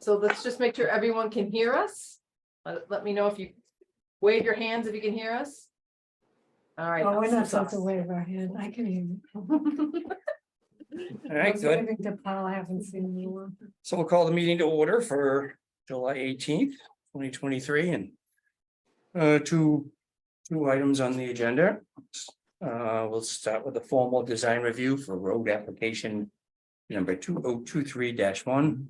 So let's just make sure everyone can hear us. Let me know if you wave your hands if you can hear us. All right. Oh, we're awesome not supposed to sauce. wave our hand. I can hear you. All right, good. Waving to Paul, I haven't seen you. So we'll call the meeting to order for July 18th, 2023, and two items on the agenda. We'll start with the formal design review for road application number 2023-1. Want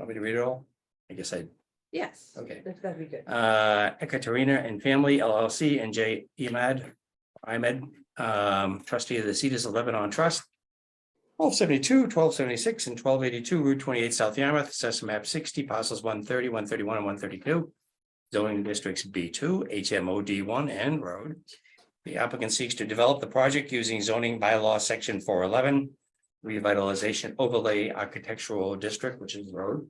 me to read it all? I guess I, Yes. okay. That's gotta be good. Ekaterina and Family LLC and J. Ahmed, trustee of the Cedars of Lebanon Trust. 1272, 1276, and 1282, Route 28, South Yarmouth, Assessor Map 60, parcels 130, 131, and 132. Zoning districts B2, HMOD1, and Road. The applicant seeks to develop the project using zoning bylaw section 411, revitalization overlay architectural district, which is Road.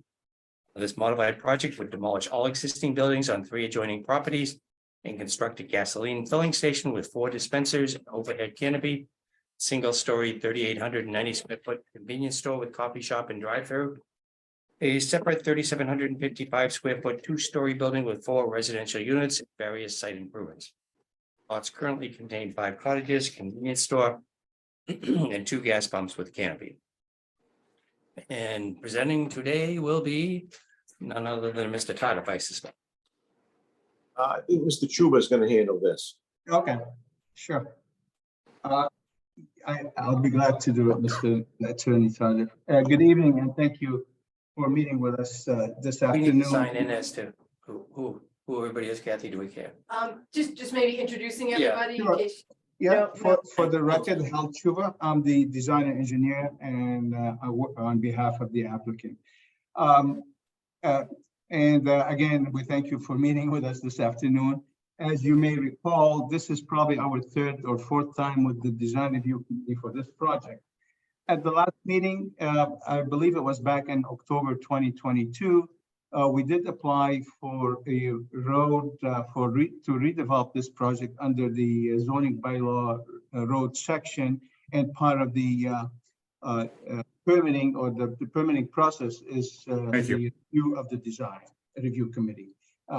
This modified project would demolish all existing buildings on 3 adjoining properties and construct a gasoline filling station with 4 dispensers, overhead canopy, single-story 3,890 square foot convenience store with coffee shop and drive-through. A separate 3,755 square foot 2-story building with 4 residential units, and various site improvements. Lots currently contain 5 cottages, convenience store, and 2 gas pumps with canopy. And presenting today will be none other than Mr. Todd, if I suspect. I think Mr. Chuba is going to handle this. Okay, sure. I'll be glad to do it, Mr. Attorney Todd. Good evening, and thank you for meeting with us this We need afternoon. to sign in as to who everybody is. Kathy, do we care? Just maybe introducing Yeah. everybody in Sure. case. Yeah, No. for the record, Hal Chuba, I'm the design engineer, and I work on behalf of the applicant. Again, we thank you for meeting with us this afternoon. As you may recall, this is probably our 3rd or 4th time with the design review committee for this project. At the last meeting, I believe it was back in October 2022, we did apply for a road to redevelop this project under the zoning bylaw road section, and part of the permitting or the permitting process is the review of the design review committee.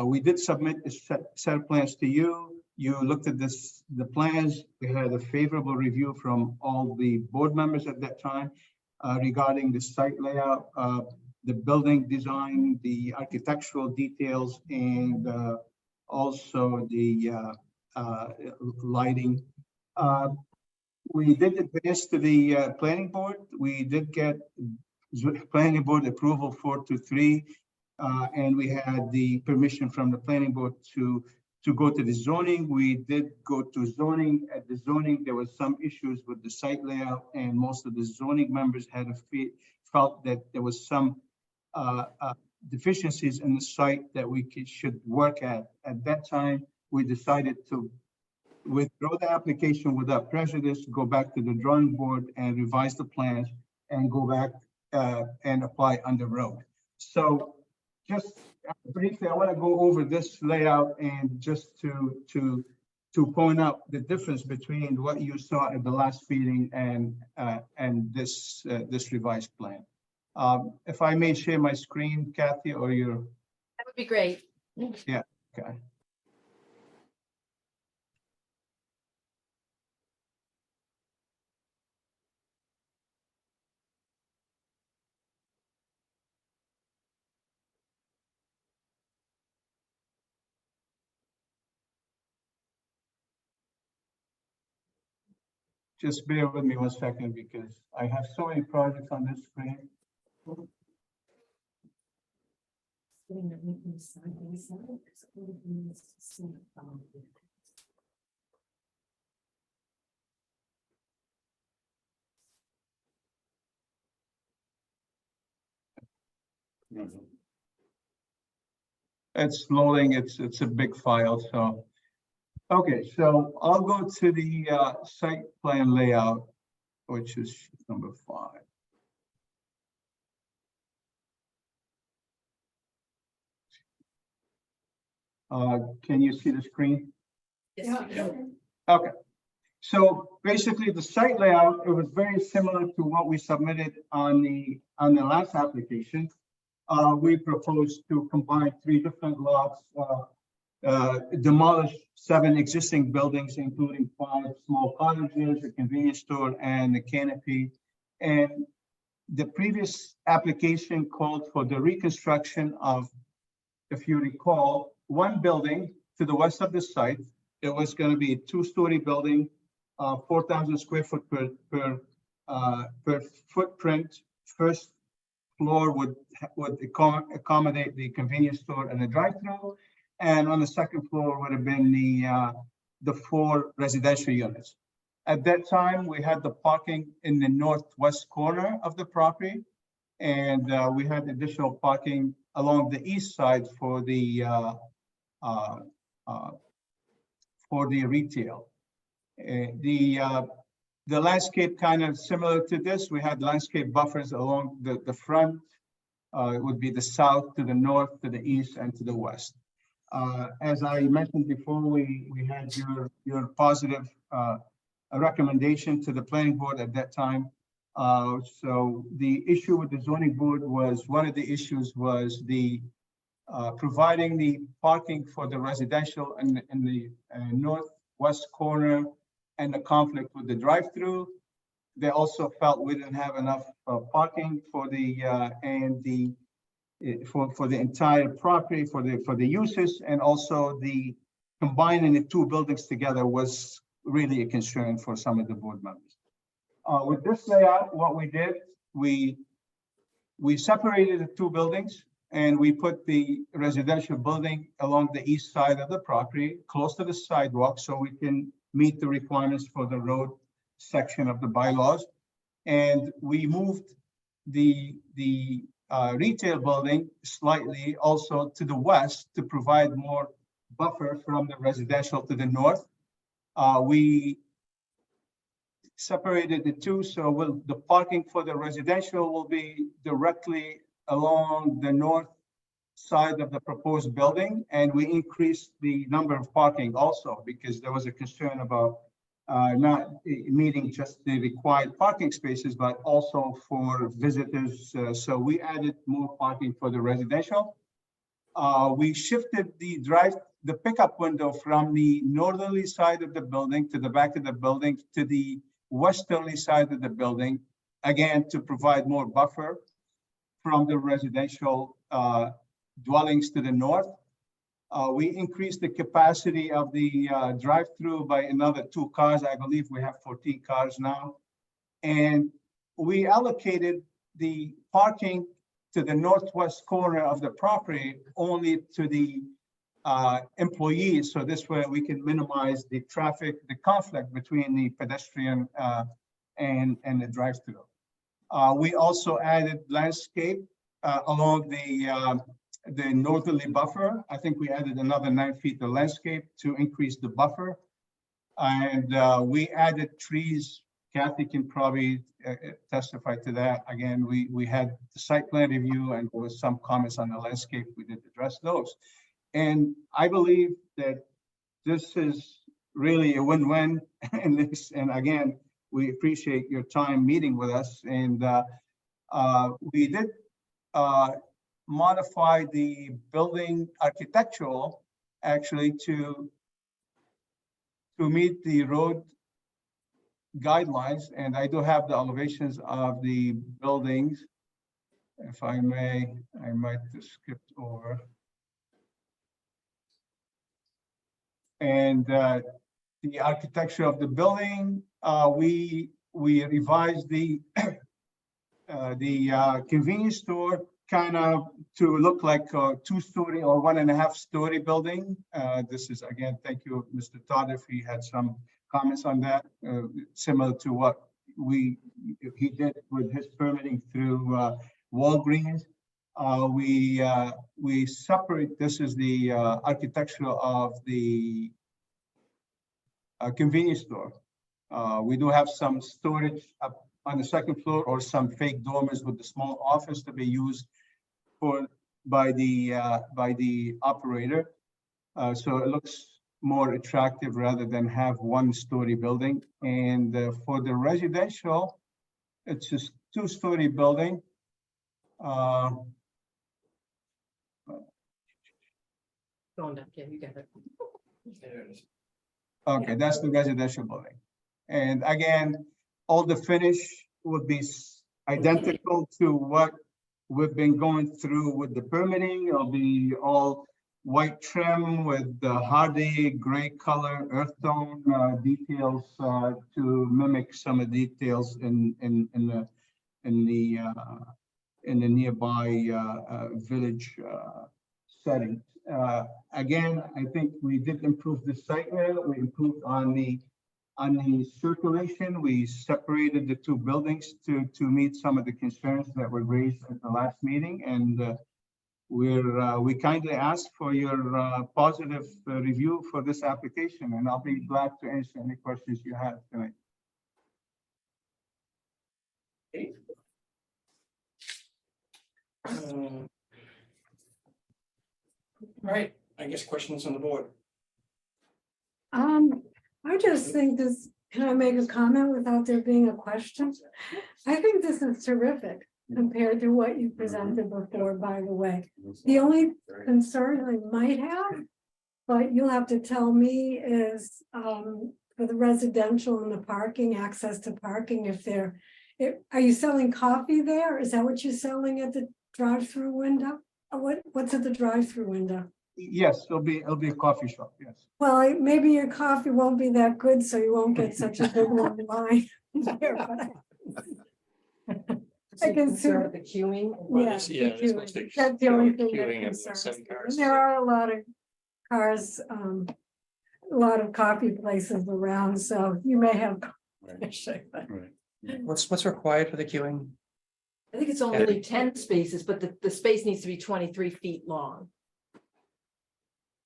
We did submit a set of plans to you. You looked at the plans. We had a favorable review from all the board members at that time regarding the site layout, the building design, the architectural details, and also the lighting. We did advance to the planning board. We did get planning board approval 4-3, and we had the permission from the planning board to go to the zoning. We did go to zoning. At the zoning, there was some issues with the site layout, and most of the zoning members had felt that there was some deficiencies in the site that we should work at. At that time, we decided to withdraw the application without prejudice, go back to the drawing board and revise the plans, and go back and apply on the road. So just briefly, I want to go over this layout and just to point out the difference between what you saw at the last meeting and this revised plan. If I may share my screen, Kathy, or your. That would be great. Yeah. Okay. Just bear with me 1 second because I have so many projects on this screen. It's loading. It's a big file. So, okay. So I'll go to the site plan layout, which is number 5. Can you see the screen? Yes, Yeah. Okay. So basically, the site layout, it was very similar to what we submitted on the last application. we propose to combine 3 different lots, demolish 7 existing buildings, including 5 small cottages, a convenience store, and a canopy. And the previous application called for the reconstruction of, if you recall, 1 building to the west of the site. It was going to be a 2-story building, 4,000 square foot per footprint. First floor would accommodate the convenience store and the drive-through, and on the second floor would have been the 4 residential units. At that time, we had the parking in the northwest corner of the property, and we had additional parking along the east side for the retail. The landscape kind of similar to this. We had landscape buffers along the front. It would be the south to the north, to the east, and to the west. As I mentioned before, we had your positive recommendation to the planning board at that time. So the issue with the zoning board was, one of the issues was the providing the parking for the residential in the northwest corner, and the conflict with the drive-through. They also felt we didn't have enough parking for the for the entire property, for the uses, and also the combining the 2 buildings together was really a concern for some of the board members. With this layout, what we did, we separated the 2 buildings, and we put the residential building along the east side of the property, close to the sidewalk, so we can meet the requirements for the road section of the bylaws. And we moved the retail building slightly also to the west to provide more buffer from the residential to the north. We separated the 2, so the parking for the residential will be directly along the north side of the proposed building, and we increased the number of parking also because there was a concern about not meeting just the required parking spaces, but also for visitors. So we added more parking for the residential. We shifted the pickup window from the northerly side of the building to the back of the building to the westerly side of the building, again, to provide more buffer from the residential dwellings to the north. We increased the capacity of the drive-through by another 2 cars. I believe we have 14 cars now. And we allocated the parking to the northwest corner of the property only to the employees. So this way we can minimize the traffic, the conflict between the pedestrian and the drive-through. We also added landscape along the northerly buffer. I think we added another 9 feet of landscape to increase the buffer. And we added trees. Kathy can probably testify to that. Again, we had the site plan review and there was some comments on the landscape. We did address those. And I believe that this is really a win-win in this. And again, we appreciate your time meeting with us. And we did modify the building architectural actually to meet the road guidelines. And I do have the elevations of the buildings. If I may, I might have skipped over. And the architecture of the building, we revised the convenience store kind of to look like a 2-story or 1.5-story building. This is, again, thank you, Mr. Todd, if he had some comments on that, similar to what he did with his permitting through Walgreens. We separate, this is the architecture of the convenience store. We do have some storage up on the second floor or some fake dormers with the small office to be used by the operator. So it looks more attractive rather than have 1-story building. And for the residential, it's just 2-story building. Going down, yeah, you got it. Okay, that's the residential building. And again, all the finish would be identical to what we've been going through with the permitting. It'll be all white trim with the hardy gray color earth tone details to mimic some of the details in the nearby village setting. Again, I think we did improve the site layout. We improved on the circulation. We separated the two buildings to meet some of the concerns that were raised at the last meeting. And we kindly ask for your positive review for this application, and I'll be glad to answer any questions you have tonight. All right, I guess questions on the board. I just think this, can I make a comment without there being a question? I think this is terrific compared to what you presented before, by the way. The only concern I might have, but you'll have to tell me, is for the residential and the parking, access to parking, are you selling coffee there? Is that what you're selling at the drive-through window? Or what's at the drive-through window? Yes, it'll be a coffee shop, yes. Well, maybe your coffee won't be that good, so you won't get such a big long line there, but I can see Concerned with the queuing. Yeah, Yeah, the it's supposed to queuing. That's the only thing queuing that of concerns 7 me. cars. And there are a lot of cars, a lot of coffee places around, so you may have. Right. What's required for the queuing? I think it's only 10 spaces, but the space needs to be 23 feet long.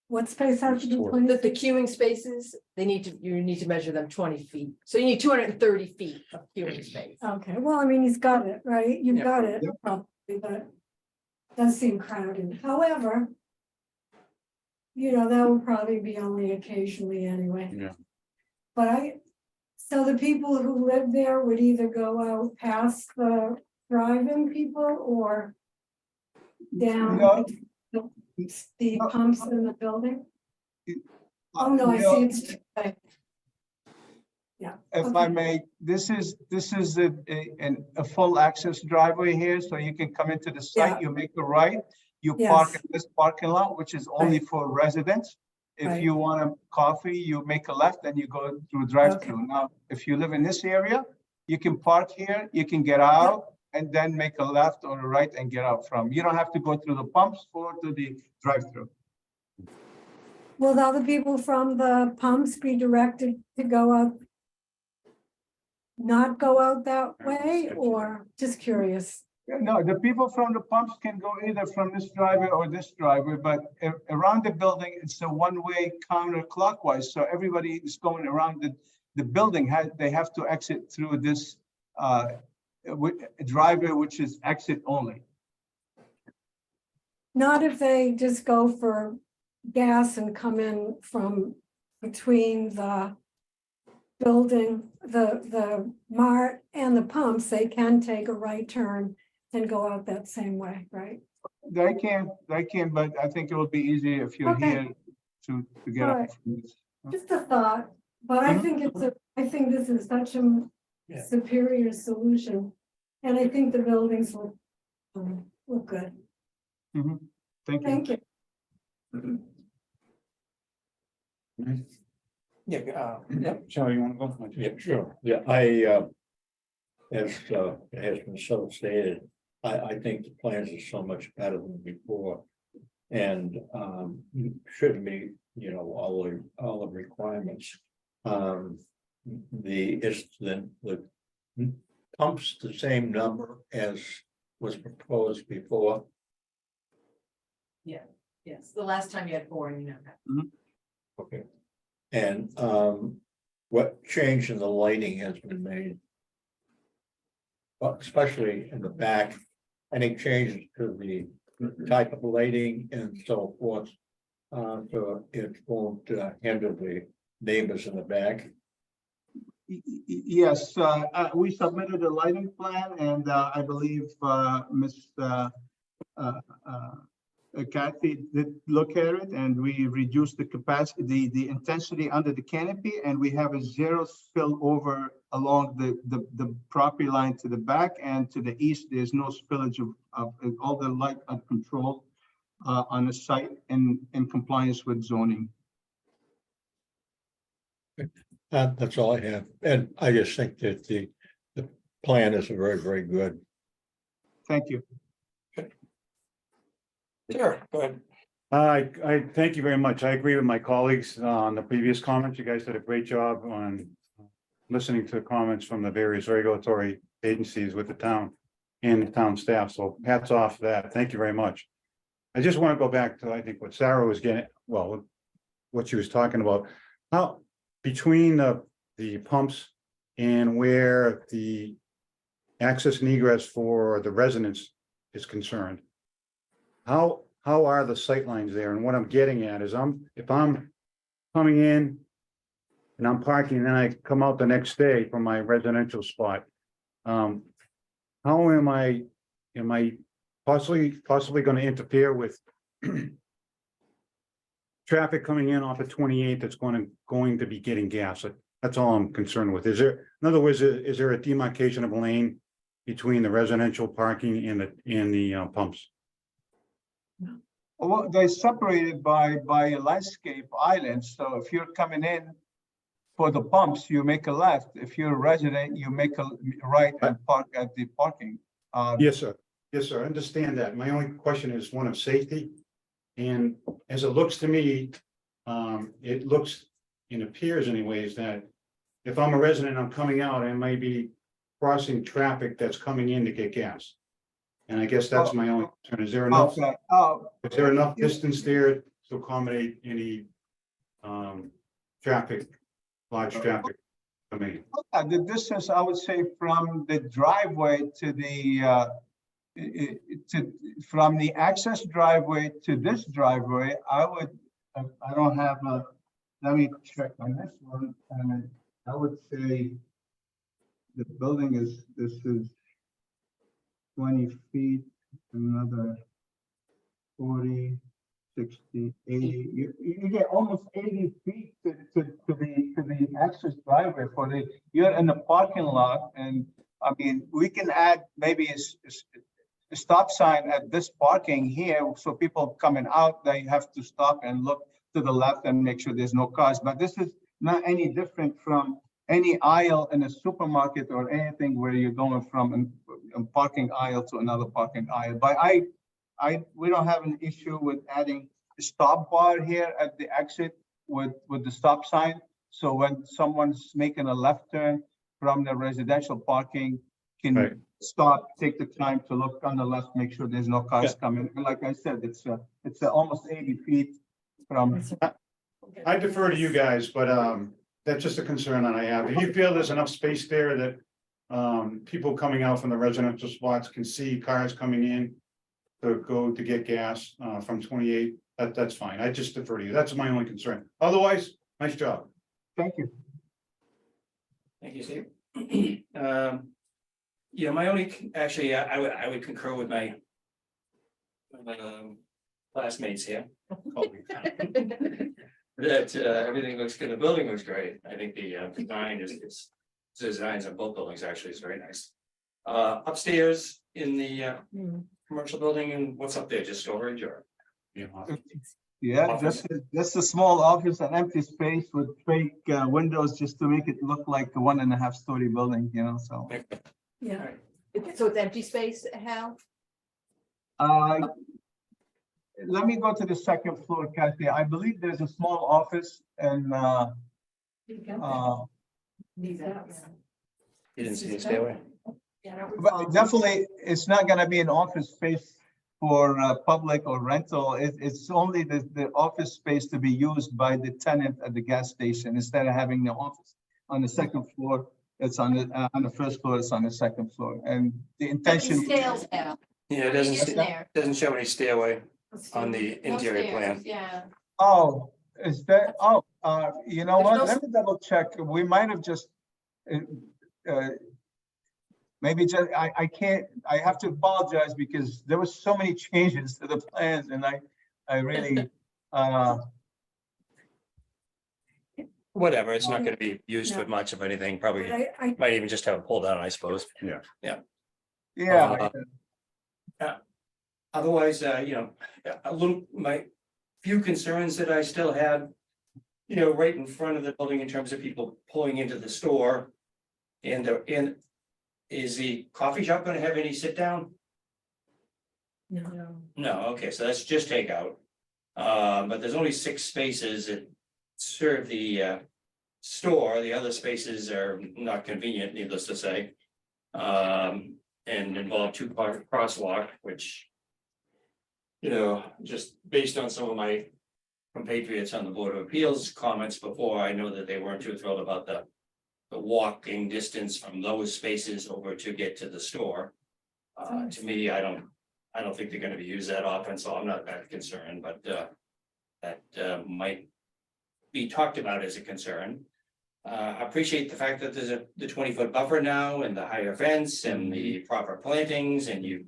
What space has to be The 20? queuing spaces, you need to measure them 20 feet. So you need 230 feet of queuing space. Okay, well, I mean, he's got it, right? You've Yeah. got it, probably, but it does seem crowded. However, that will probably be only occasionally anyway. Yeah. But so the people who live there would either go out past the drive-in people or down No. the No. pumps in the building? Oh, no, I see it's. Yeah. If okay. I may, this is a full access driveway here, so you can come into the site, Yeah. you make a right, you Yes. park in this parking lot, which is only Right. for residents. If Right. you want a coffee, you make a left and you go through drive-through. Now, if you live in this area, you can park here, you can get out and then make a left or a right and get out from. You don't have to go through the pumps or to the drive-through. Will the other people from the pumps be directed to go out? Not go out that way, or just curious? No, the people from the pumps can go either from this driveway or this driveway, but around the building, it's a one-way counterclockwise. So everybody is going around the building, they have to exit through this driveway, which is exit only. Not if they just go for gas and come in from between the building, the mart and the pumps, they can take a right turn and go out that same way, right? They can, but I think it will be easier if you're Okay. here to get All up. right. from this. Just a thought, but I Mhm. think I think this is such a Yeah. superior solution. And I think the buildings look good. Thank you. Thank you. Yeah, So you want to go? Yeah, sure. Yeah, as has been so stated, I think the plans are so much better than before. And should meet, all the requirements. The pumps the same number as was proposed before. Yes, the last time you had 4, and you know that. Okay. And what change in the lighting has been made? Well, especially in the back, any changes to the type of lighting and so forth? So it won't hinder the neighbors in the back. Yes, we submitted a lighting plan and I believe Ms. Kathy did look at it, and we reduced the capacity, the intensity under the canopy, and we have a zero spill over along the property line to the back, and to the east, there's no spillage of all the light are controlled on the site in compliance with zoning. That's all I have. And I just think that the plan is very, very good. Thank you. Sure, go ahead. I thank you very much. I agree with my colleagues on the previous comments. You guys did a great job on listening to comments from the various regulatory agencies with the town and the town staff. So hats off for that. Thank you very much. I just want to go back to, I think, what Sarah was getting, well, what she was talking about. How between the pumps and where the access and egress for the residents is concerned. How are the sightlines there? And what I'm getting at is if I'm coming in and I'm parking, and then I come out the next day from my residential spot. How am I possibly going to interfere with traffic coming in off of 28 that's going to be getting gas? That's all I'm concerned with. Is there, in other words, is there a demarcation of lane between the residential parking and the pumps? Well, they're separated by a landscape island. So if you're coming in for the pumps, you make a left. If you're a resident, you make a right and park at the parking. Yes, sir. Yes, sir. I understand that. My only question is one of safety. And as it looks to me, it looks and appears anyways that if I'm a resident, I'm coming out, I might be crossing traffic that's coming in to get gas. And I guess that's my only concern. Is there enough? Okay. Is there enough distance there to accommodate any traffic, large traffic coming? The distance, I would say, from the driveway to the from the access driveway to this driveway, I don't have a, let me check on this one. And I would say the building is, this is 20 feet, another 40, 60, 80. You get almost 80 feet to the access driveway for the, you're in the parking lot. And I mean, we can add maybe a stop sign at this parking here. So people coming out, they have to stop and look to the left and make sure there's no cars. But this is not any different from any aisle in a supermarket or anything where you're going from a parking aisle to another parking aisle. But we don't have an issue with adding a stop bar here at the exit with the stop sign. So when someone's making a left turn from the residential parking, can stop, take the time to look on the left, make sure there's no cars coming. And like I said, it's almost 80 feet from. I defer to you guys, but that's just a concern that I have. If you feel there's enough space there that people coming out from the residential spots can see cars coming in to go to get gas from 28, that's fine. I just defer to you. That's my only concern. Otherwise, nice job. Thank you. Thank you, Steve. Yeah, my only, actually, I would concur with my classmates here. That everything looks good, the building looks great. I think the design is designs on both buildings actually is very nice. Upstairs in the commercial building, and what's up there, just storage or? Yeah, Office. that's a small office, an empty space with fake windows just to make it look like a 1.5-story building, you know, so. Yeah. So it's empty space, Hal? Let me go to the second floor, Kathy. I believe there's a small office and You didn't see the stairway? but definitely it's not gonna be an office space for public or rental. It's only the office space to be used by the tenant at the gas station instead of having the office on the second floor. It's on the first floor, it's on the second floor. And the intention. Stairs, Hal. Yeah, it doesn't show any stairway on the No interior stairs, plan. Yeah. Oh, is there, you know There's what, no let me double check, we might have just. maybe just, I can't, I have to apologize because there was so many changes to the plans and I really, Whatever, it's not gonna be used for No. much of anything, probably I might even just have it pulled down, I suppose. yeah. Otherwise, a little, my few concerns that I still have. Right in front of the building in terms of people pulling into the store. And is the coffee shop gonna have any sit down? no. No, okay, so that's just takeout. But there's only 6 spaces that serve the store. The other spaces are not convenient, needless to say. And involve 2-car crosswalk, which. Just based on some of my compatriots on the Board of Appeals comments before, I know that they weren't too thrilled about the walking distance from those spaces over to get to the store. To me, I don't think they're gonna be used that often, so I'm not that concerned, but that might be talked about as a concern. I appreciate the fact that there's the 20-foot buffer now and the higher fence and the proper plantings, and you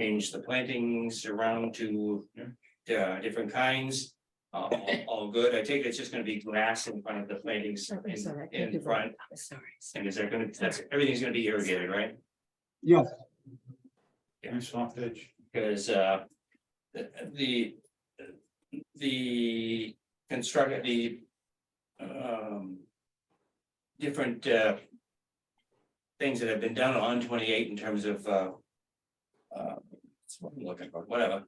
change the plantings around to different kinds. All good. I take it it's just gonna be grass in front of the plantings in front. Sorry. And is that gonna, everything's gonna be irrigated, right? Yes, Nice soft edge. Because the construct, the different things that have been done on 28 in terms of that's what I'm looking for, whatever.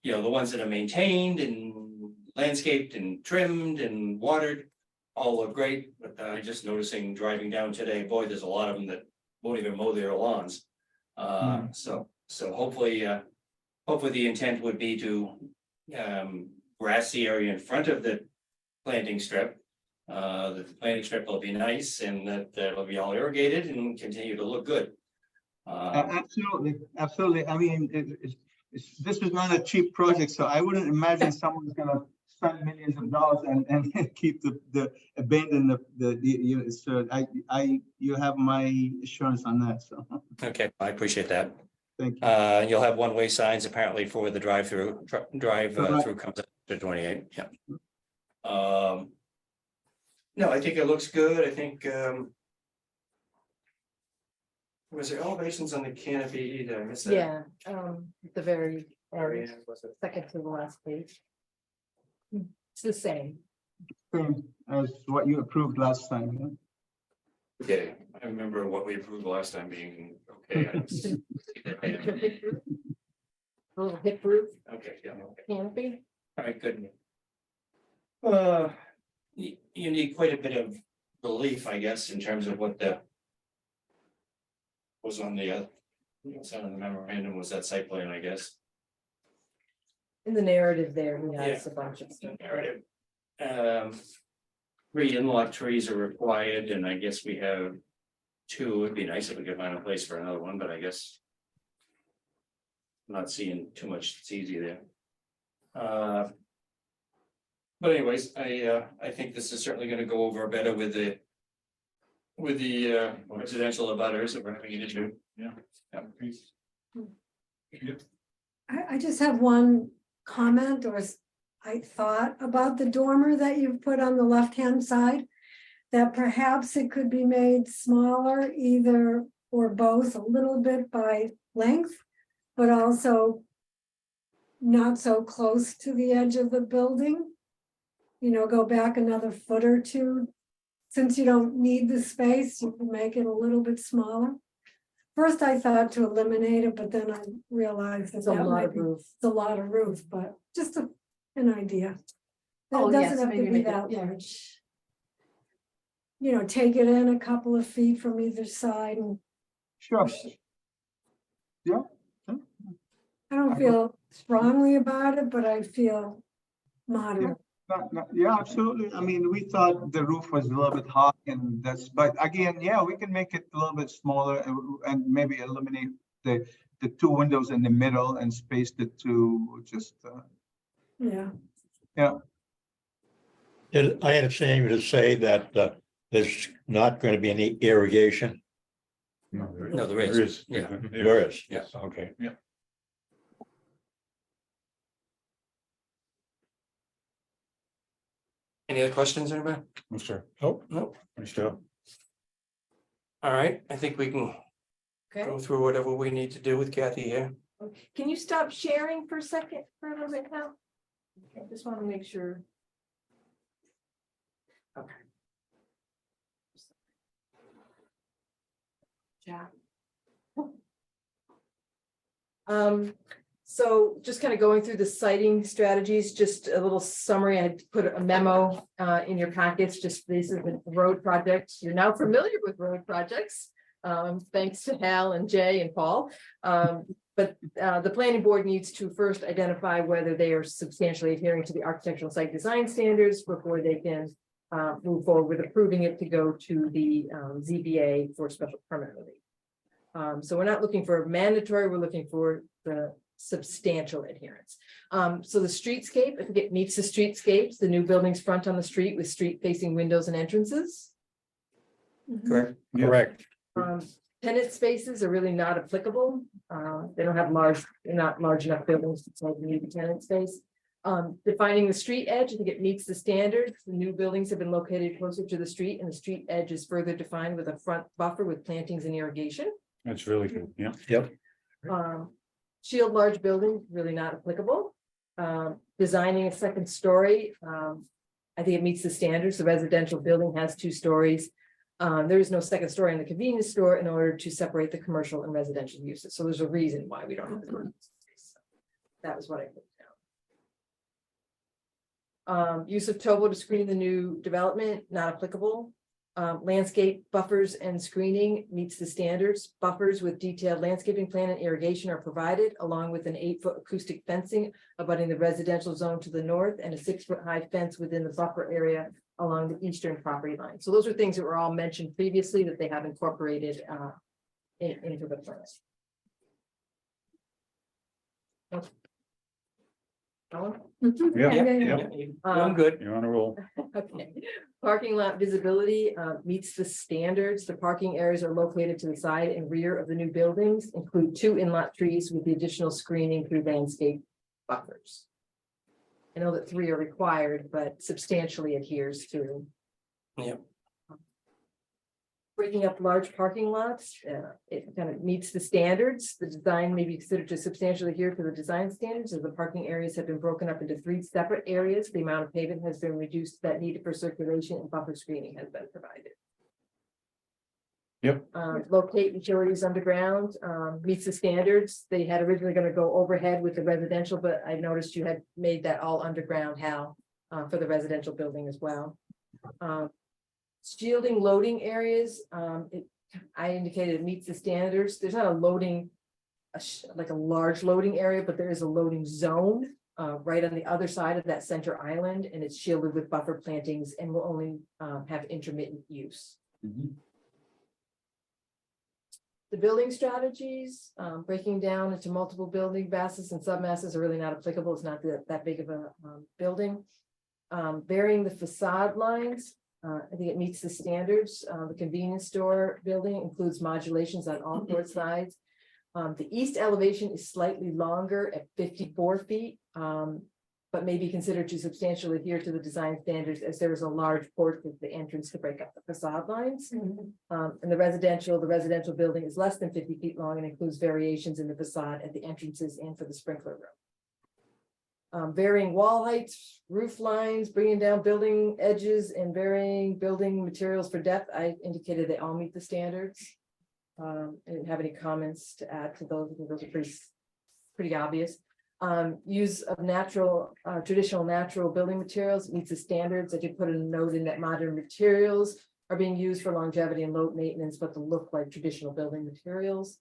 The ones that are maintained and landscaped and trimmed and watered all look great, but just noticing driving down today, boy, there's a lot of them that won't even mow their lawns. So hopefully the intent would be to grass the area in front of the planting strip. That the planting strip will be nice and that it'll be all irrigated and continue to look good. absolutely, absolutely. I mean, this is not a cheap project, so I wouldn't imagine someone's gonna spend millions of dollars and keep the abandon so you have my assurance on that, so, Okay, I appreciate that. thank you. You'll have one-way signs apparently for the drive-through, through comes up to 28, yeah. No, I think it looks good, I think, was there elevations on the canopy? Did I miss that? Yeah, the very Area, was it? second to the last page. It's the same. Same as what you approved last time, yeah? Okay, I remember what we approved last time being okay. A little hip roof Okay, yeah, okay. canopy. All right, good. You need quite a bit of relief, I guess, in terms of what was on the, what's on the memorandum was that site plan, I guess. In the narrative there, he has a bunch of stuff. Narrative. 3 in-lot trees are required, and I guess we have 2. It'd be nice if we could find a place for another one, but I guess. I'm not seeing too much that's easy there. But anyways, I think this is certainly gonna go over better with the residential abutters that we're having an issue. I just have one comment I thought about the dormer that you've put on the left-hand side. That perhaps it could be made smaller, either or both, a little bit by length, but also not so close to the edge of the building. Go back another foot or 2. Since you don't need the space, you can make it a little bit smaller. First, I thought to eliminate it, but then I realized It's a lot of roof. it's a lot of roof, but just an idea. Oh, It yes, doesn't have to maybe be make it- that yeah. large. Take it in a couple of feet from either side, and Sure. I don't feel strongly about it, but I feel moderate. Yeah, absolutely. I mean, we thought the roof was a little bit high and but again, yeah, we can make it a little bit smaller and maybe eliminate the 2 windows in the middle and space the 2, just, Yeah, yeah. I understand you to say that there's not going to be any irrigation. No, there is. Yeah. There is, Yes. okay. Any other questions, anybody? Mr. Oh, No. Mr. All right, I think we can Okay, go through whatever we need to do with Kathy here. can you stop sharing for a second, for a little bit now? I just want to make sure. Okay. Yeah. So just kind of going through the citing strategies, just a little summary. I had put a memo in your packets, just this is the road project. You're now familiar with road projects. Thanks to Hal and Jay and Paul. But the planning board needs to first identify whether they are substantially adhering to the architectural site design standards before they can move forward with approving it to go to the ZBA for special permit relief. So we're not looking for mandatory, we're looking for the substantial adherence. So the streetscape, I think it meets the streetscapes, the new buildings front on the street with street facing windows and entrances. Correct. Yeah. correct. Tenant spaces are really not applicable. They don't have they're not large enough buildings to say you need a tenant space. Defining the street edge, I think it meets the standards. The new buildings have been located closer to the street and the street edge is further defined with a front buffer with plantings and irrigation. That's really good. Yeah. Yep. Shield large building, really not applicable. Designing a second story, I think it meets the standards. The residential building has 2 stories. There is no second story in the convenience store in order to separate the commercial and residential uses. So there's a reason why we don't have the. That was what I put down. Use of topo to screen the new development, not applicable. Landscape buffers and screening meets the standards. Buffers with detailed landscaping plan and irrigation are provided, along with an 8-foot acoustic fencing abutting the residential zone to the north and a 6-foot high fence within the buffer area along the eastern property line. So those are things that were all mentioned previously that they have incorporated into the plan. Yeah. I'm good. You're on a roll. Okay, parking lot visibility meets the standards. The parking areas are located to the side and rear of the new buildings, include 2 in-lot trees with the additional screening through landscape buffers. I know that 3 are required, but substantially adheres to. Yep. Breaking up large parking lots, it kind of meets the standards. The design may be considered to substantially adhere to the design standards as the parking areas have been broken up into 3 separate areas. The amount of pavement has been reduced that needed for circulation and buffer screening has been provided. Yep. Locate utilities underground, meets the standards. They had originally going to go overhead with the residential, but I noticed you had made that all underground, Hal, for the residential building as well. Shielding loading areas, I indicated it meets the standards. There's not a loading, like a large loading area, but there is a loading zone right on the other side of that center island, and it's shielded with buffer plantings and will only have intermittent use. The building strategies, breaking down into multiple building masses and submasses are really not applicable. It's not that big of a building. Varying the facade lines. I think it meets the standards. The convenience store building includes modulations on all 4 sides. The east elevation is slightly longer at 54 feet, but may be considered to substantially adhere to the design standards as there is a large porch with the entrance to break up the facade lines. And the residential building is less than 50 feet long and includes variations in the facade at the entrances and for the sprinkler room. Varying wall heights, roof lines, bringing down building edges and varying building materials for depth. I indicated they all meet the standards. I didn't have any comments to add to those because those are pretty obvious. Use of traditional natural building materials meets the standards. I did put a note in that modern materials are being used for longevity and low maintenance, but to look like traditional building materials.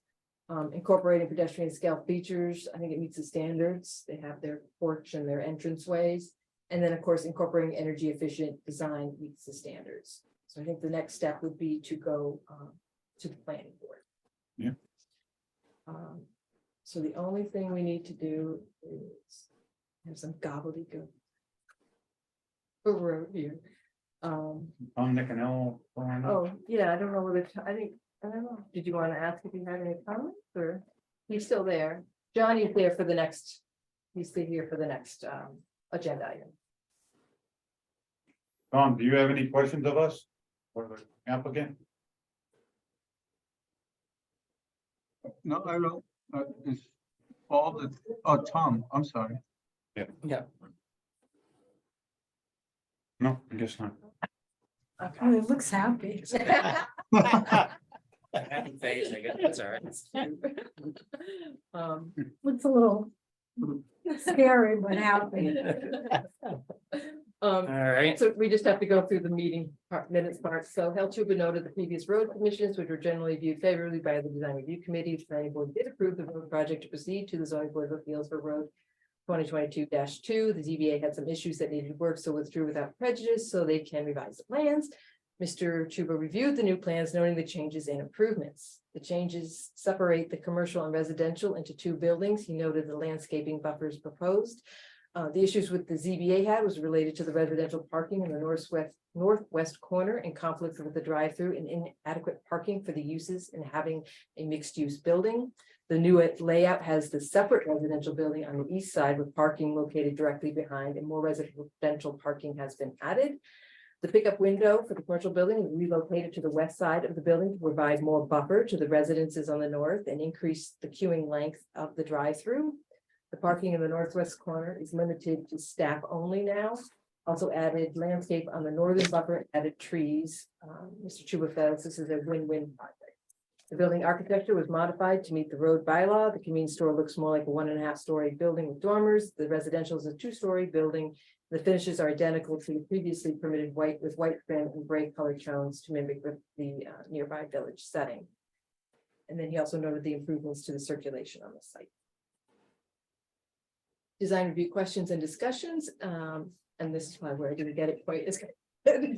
Incorporating pedestrian scale features, I think it meets the standards. They have their porch and their entrance ways. And then, of course, incorporating energy efficient design meets the standards. So I think the next step would be to go to the planning board. Yeah. So the only thing we need to do is have some gobbledygook over here. On the canal. Oh, yeah, I don't know whether, I think I don't know, did you want to ask if you had any comments, or he's still there? Johnny's there for the next, he's still here for the next agenda item. Tom, do you have any questions of us or the applicant? No, I don't, it's all the, oh, Tom, I'm sorry. Yeah. No, I guess not. Oh, it looks happy. Happy face, I guess, that's all right. Looks a little scary, but happy. All right, So we just have to go through the meeting minutes part. So Hell Chuba noted the previous road commissions, which were generally viewed favorably by the design review committee. The planning board did approve the road project to proceed to the zoning board of appeals for road 2022-2. The ZBA had some issues that needed work, so withdrew without prejudice, so they can revise the plans. Mr. Chuba reviewed the new plans, noting the changes and improvements. The changes separate the commercial and residential into two buildings. He noted the landscaping buffers proposed. The issues with the ZBA had was related to the residential parking in the northwest corner in conflict with the drive-through and inadequate parking for the uses and having a mixed-use building. The new layout has the separate residential building on the east side with parking located directly behind, and more residential parking has been added. The pickup window for the commercial building is relocated to the west side of the building to provide more buffer to the residences on the north and increase the queuing length of the drive-through. The parking in the northwest corner is limited to staff only now. Also added landscape on the northern buffer, added trees. Mr. Chuba says this is a win-win project. The building architecture was modified to meet the road bylaw. The convenience store looks more like a 1.5-story building with dormers. The residential is a 2-story building. The finishes are identical to the previously permitted white with white trim and gray color tones to mimic the nearby village setting. And then he also noted the improvements to the circulation on the site. Design review questions and discussions, and this is probably where I didn't get it quite as good.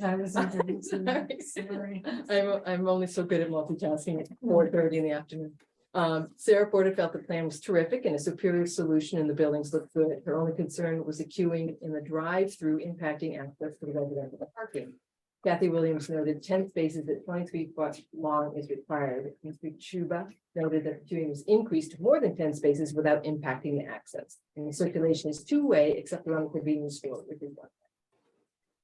I was introducing. Sorry. I'm only so good at multitasking at 4:30 in the afternoon. Sarah Porter felt the plan was terrific and a superior solution, and the buildings looked good. Her only concern was the queuing in the drive-through impacting access to the residential parking. Kathy Williams noted 10 spaces at 23 foot long is required. Mr. Chuba noted that the queuing was increased to more than 10 spaces without impacting the access. And the circulation is two-way except around the convenience store, which is one.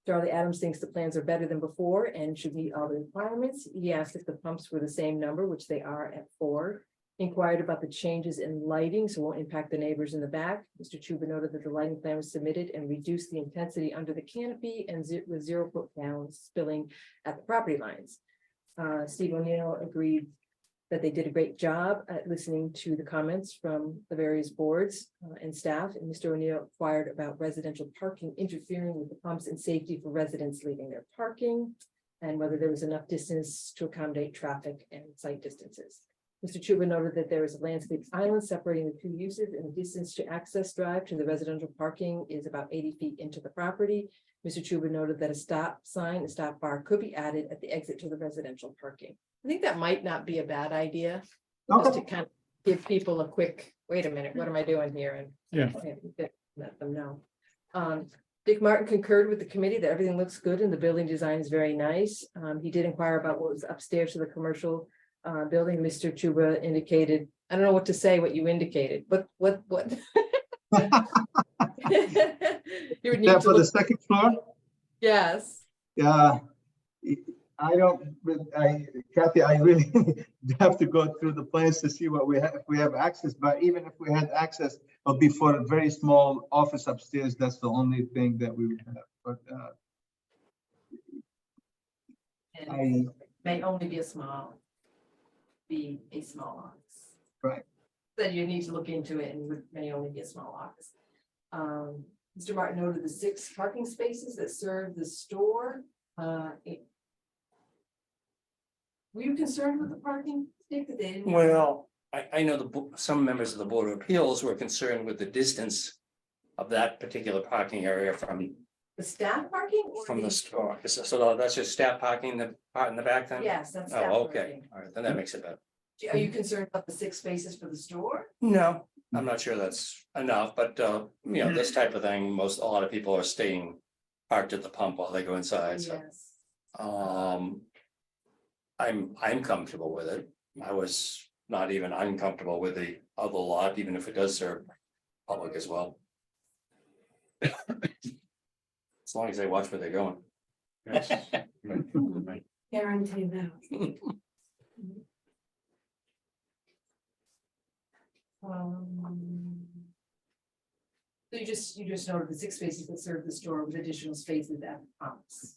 Charlie Adams thinks the plans are better than before and should meet all the requirements. He asked if the pumps were the same number, which they are at 4. Inquired about the changes in lighting, so won't impact the neighbors in the back. Mr. Chuba noted that the lighting plan was submitted and reduced the intensity under the canopy and with 0 foot down spilling at the property lines. Steve O'Neill agreed that they did a great job at listening to the comments from the various boards and staff. And Mr. O'Neill inquired about residential parking interfering with the pumps and safety for residents leaving their parking, and whether there was enough distance to accommodate traffic and site distances. Mr. Chuba noted that there is a landscape island separating the two uses, and the distance to access drive to the residential parking is about 80 feet into the property. Mr. Chuba noted that a stop sign, a stop bar could be added at the exit to the residential parking. I think that might not be a bad idea, just to kind of give people a quick, wait a minute, what am I doing here? And let them know. Dick Martin concurred with the committee that everything looks good and the building design is very nice. He did inquire about what was upstairs to the commercial building. Mr. Chuba indicated, I don't know what to say, what you indicated, what? You would need Yeah, to for the look, second floor? yes. Yeah, Kathy, I really have to go through the plans to see what we have, if we have access, but even if we had access, it'll be for a very small office upstairs, that's the only thing that we would have, but, And may only be a small office. Right. Then you need to look into it, and it may only be a small office. Mr. Martin noted the 6 parking spaces that serve the store. Were you concerned with the parking? Dick, that they didn't have- well, I know some members of the Board of Appeals were concerned with the distance of that particular parking area from The staff parking? Or the store. So that's just staff parking, the part in the back then? Yes, that's staff Oh, okay, parking. all right, then that makes it better. Are you concerned about the 6 spaces for the store? No, I'm not sure that's enough, but this type of thing, a lot of people are staying parked at the pump while they go inside, so. Yes. I'm comfortable with it. I was not even uncomfortable with the other lot, even if it does serve public as well. As long as they watch where they're going. Yes. Right, right. Guarantee that. So you just noted the 6 spaces that serve the store with additional spaces at the pumps.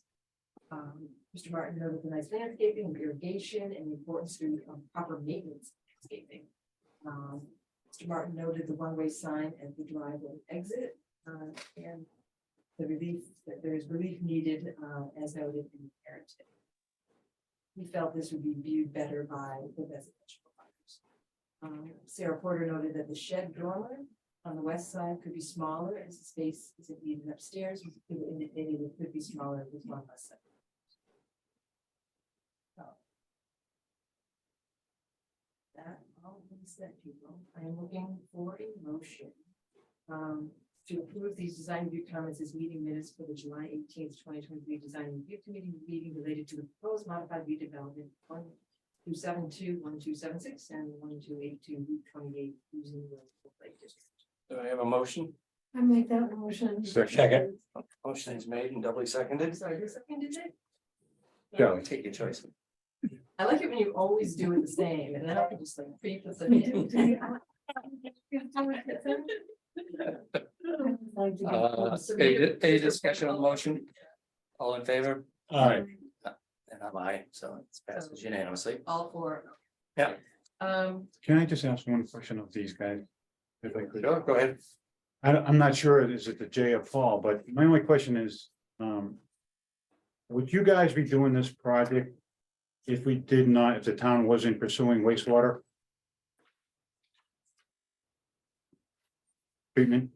Mr. Martin noted the nice landscaping, irrigation, and the importance of proper maintenance of landscaping. Mr. Martin noted the one-way sign at the driveway exit, and the relief, that there is relief needed, as noted in the narrative. He felt this would be viewed better by the residential buyers. Sarah Porter noted that the shed dormer on the west side could be smaller as the space isn't needed upstairs. It indicated it could be smaller with one less side. So, that all being said, people, I am looking for a motion to approve these design review comments as meeting minutes for the July 18th, 2023 design review committee meeting related to the proposed modified redevelopment 1272, 1276, and 1282 Route 28 using the Lake District. Do I have a motion? I make that motion. Second. Motion is made and doubly seconded. Sorry, who seconded it? Joe, take your choice. I like it when you always do it the same, and then I can just like pre-put them in. Any discussion on the motion? All in favor? Aye. And I'm aye, so it passes unanimously. All four. Yeah. Can I just ask one question of these guys? If I could. Sure, go ahead. I'm not sure, is it the J of fall, but my only question is, would you guys be doing this project if we did not, if the town wasn't pursuing wastewater treatment?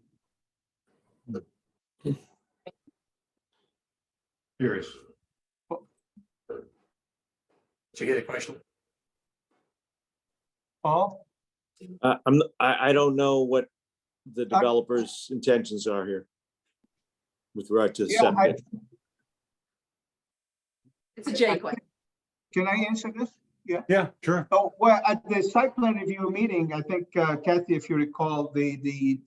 Curious. Did you get a question? Paul? I don't know what the developer's intentions are here. With regard to Yeah, septic. It's a J question. Can I answer this? Yeah, sure. Oh, well, at the site plan review meeting, I think, Kathy, if you recall, the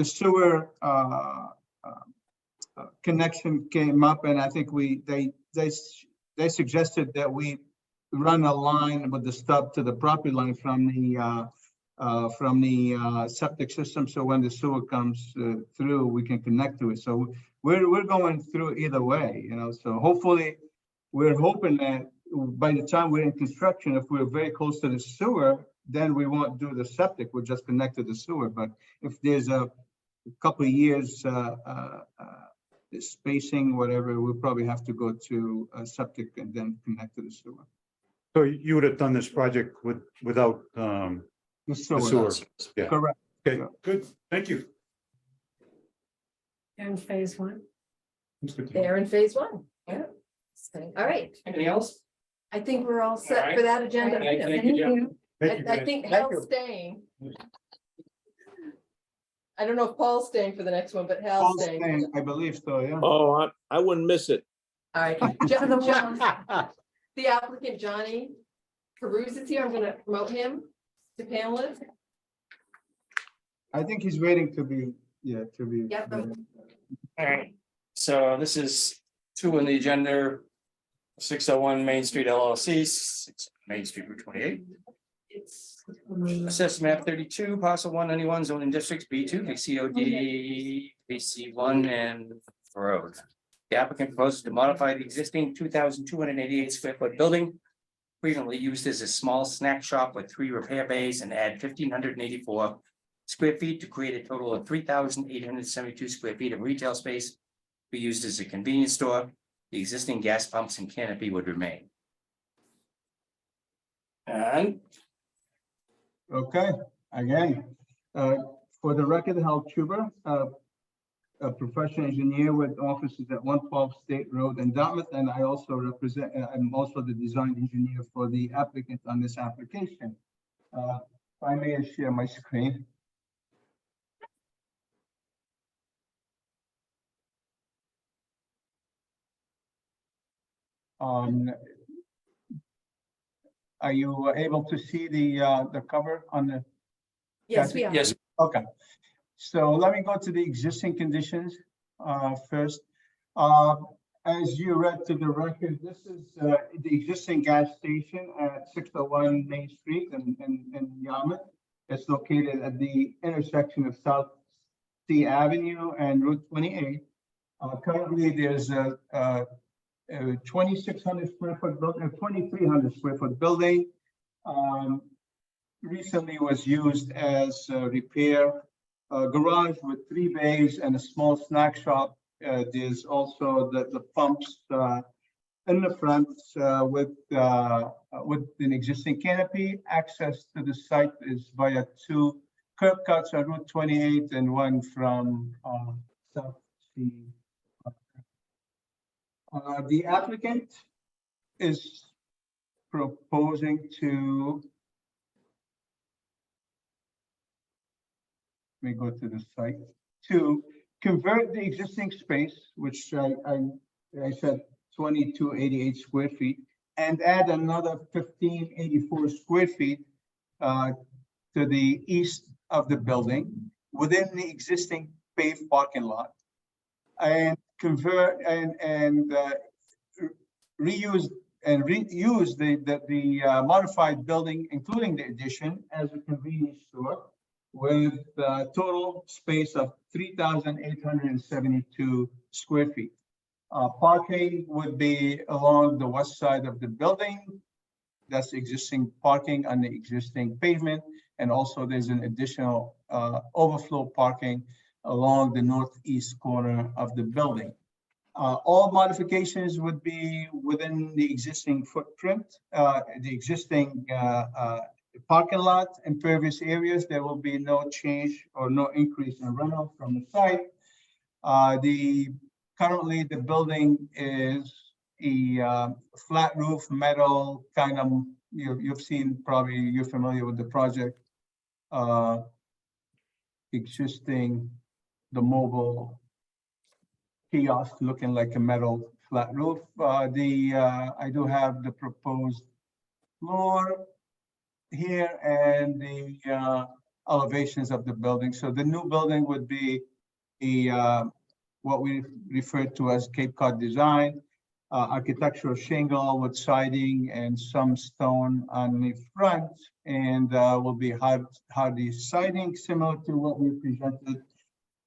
sewer connection came up, and I think they suggested that we run a line with the stub to the property line from the septic system, so when the sewer comes through, we can connect to it. So we're going through either way, you know, so hopefully we're hoping that by the time we're in construction, if we're very close to the sewer, then we won't do the septic, we'll just connect to the sewer. But if there's a couple of years spacing, whatever, we'll probably have to go to a septic and then connect to the sewer. So you would have done this project without The the sewer, sewer? Yeah. correct. Okay, good, thank you. And phase 1. That's good to know. They're in phase 1. Yeah. All right. Anything else? I think we're all All set right. for that agenda. Thank you, Thank Joe. you. Thank you, I guys. think Thank Hal's you. staying. I don't know if Paul's staying for the next one, but Hal's Paul's staying. staying, I believe so, yeah. Oh, I wouldn't miss it. All right. The applicant, Johnny Caruso is here. I'm gonna promote him to panelist. I think he's waiting to be, to be. Yep. All right, so this is 2 on the agenda. 601 Main Street LLC, 6 Main Street Route 28. It's Assessed map 32, parcel 191, zoning districts B2, BCOD, BC1, and road. The applicant proposes to modify the existing 2,288 square foot building, previously used as a small snack shop with 3 repair bays, and add 1,584 square feet to create a total of 3,872 square feet of retail space, be used as a convenience store. The existing gas pumps and canopy would remain. And Okay, again, for the record, Hal Chuber, a professional engineer with offices at 112 State Road in Dartmouth, and I also represent, I'm also the design engineer for the applicant on this application. If I may share my screen. Um, Are you able to see the cover on the? Yes, we are. Yes, Okay, so let me go to the existing conditions first. As you read to the record, this is the existing gas station at 601 Main Street in Yarmouth. It's located at the intersection of South Sea Avenue and Route 28. Currently, there's a 2,600 square foot building, 2,300 square foot building. Recently was used as a repair garage with 3 bays and a small snack shop. There's also the pumps in the front with an existing canopy. Access to the site is via 2 curb cuts on Route 28 and one from South Sea. The applicant is proposing to, let me go to the site, to convert the existing space, which I said 2,288 square feet, and add another 1,584 square feet to the east of the building within the existing paved parking lot, and convert and reuse the modified building, including the addition, as a convenience store with a total space of 3,872 square feet. Parking would be along the west side of the building. That's existing parking on the existing pavement. And also there's an additional overflow parking along the northeast corner of the building. All modifications would be within the existing footprint, the existing parking lot, impervious areas. There will be no change or no increase in runoff from the site. Currently the building is a flat roof metal kind of, you've seen, probably you're familiar with the project. Existing, the mobile kiosk looking like a metal flat roof. I do have the proposed floor here and the elevations of the building. So the new building would be what we refer to as Cape Cod design, architectural shingle with siding and some stone on the front, and will be hardy siding, similar to what we presented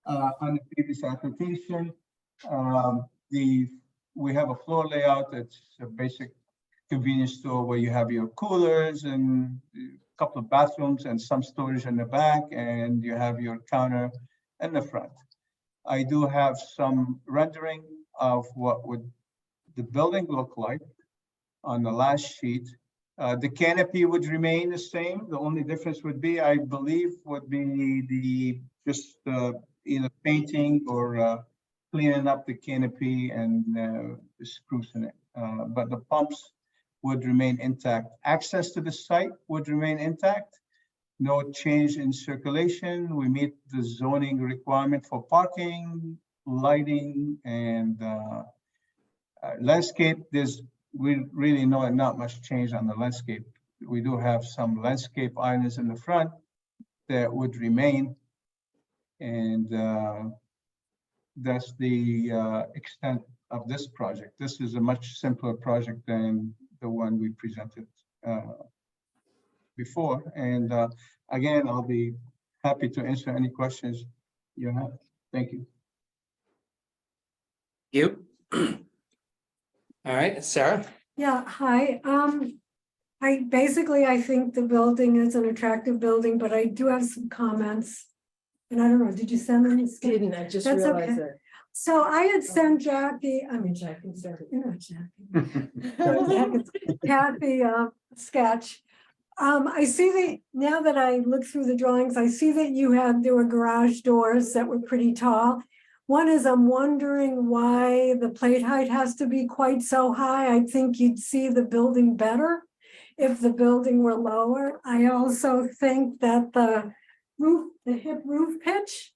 on the previous application. We have a floor layout that's a basic convenience store where you have your coolers and a couple of bathrooms and some storage in the back, and you have your counter in the front. I do have some rendering of what would the building look like on the last sheet. The canopy would remain the same. The only difference would be, I believe, would be just either painting or cleaning up the canopy and sprucing it. But the pumps would remain intact. Access to the site would remain intact. No change in circulation. We meet the zoning requirement for parking, lighting, and landscape. We really know not much change on the landscape. We do have some landscape islands in the front that would remain, and that's the extent of this project. This is a much simpler project than the one we presented before. And again, I'll be happy to answer any questions you have. Thank you. you. All right, Sarah? Yeah, hi. I think the building is an attractive building, but I do have some comments. And I don't know, did you send them? Didn't, I just That's realized okay. it. So I had sent Jackie, Jackie, sorry. you're not Jackie. Kathy, sketch. I see that now that I look through the drawings, I see that there were garage doors that were pretty tall. One is, I'm wondering why the plate height has to be quite so high. I think you'd see the building better if the building were lower. I also think that the hip roof pitch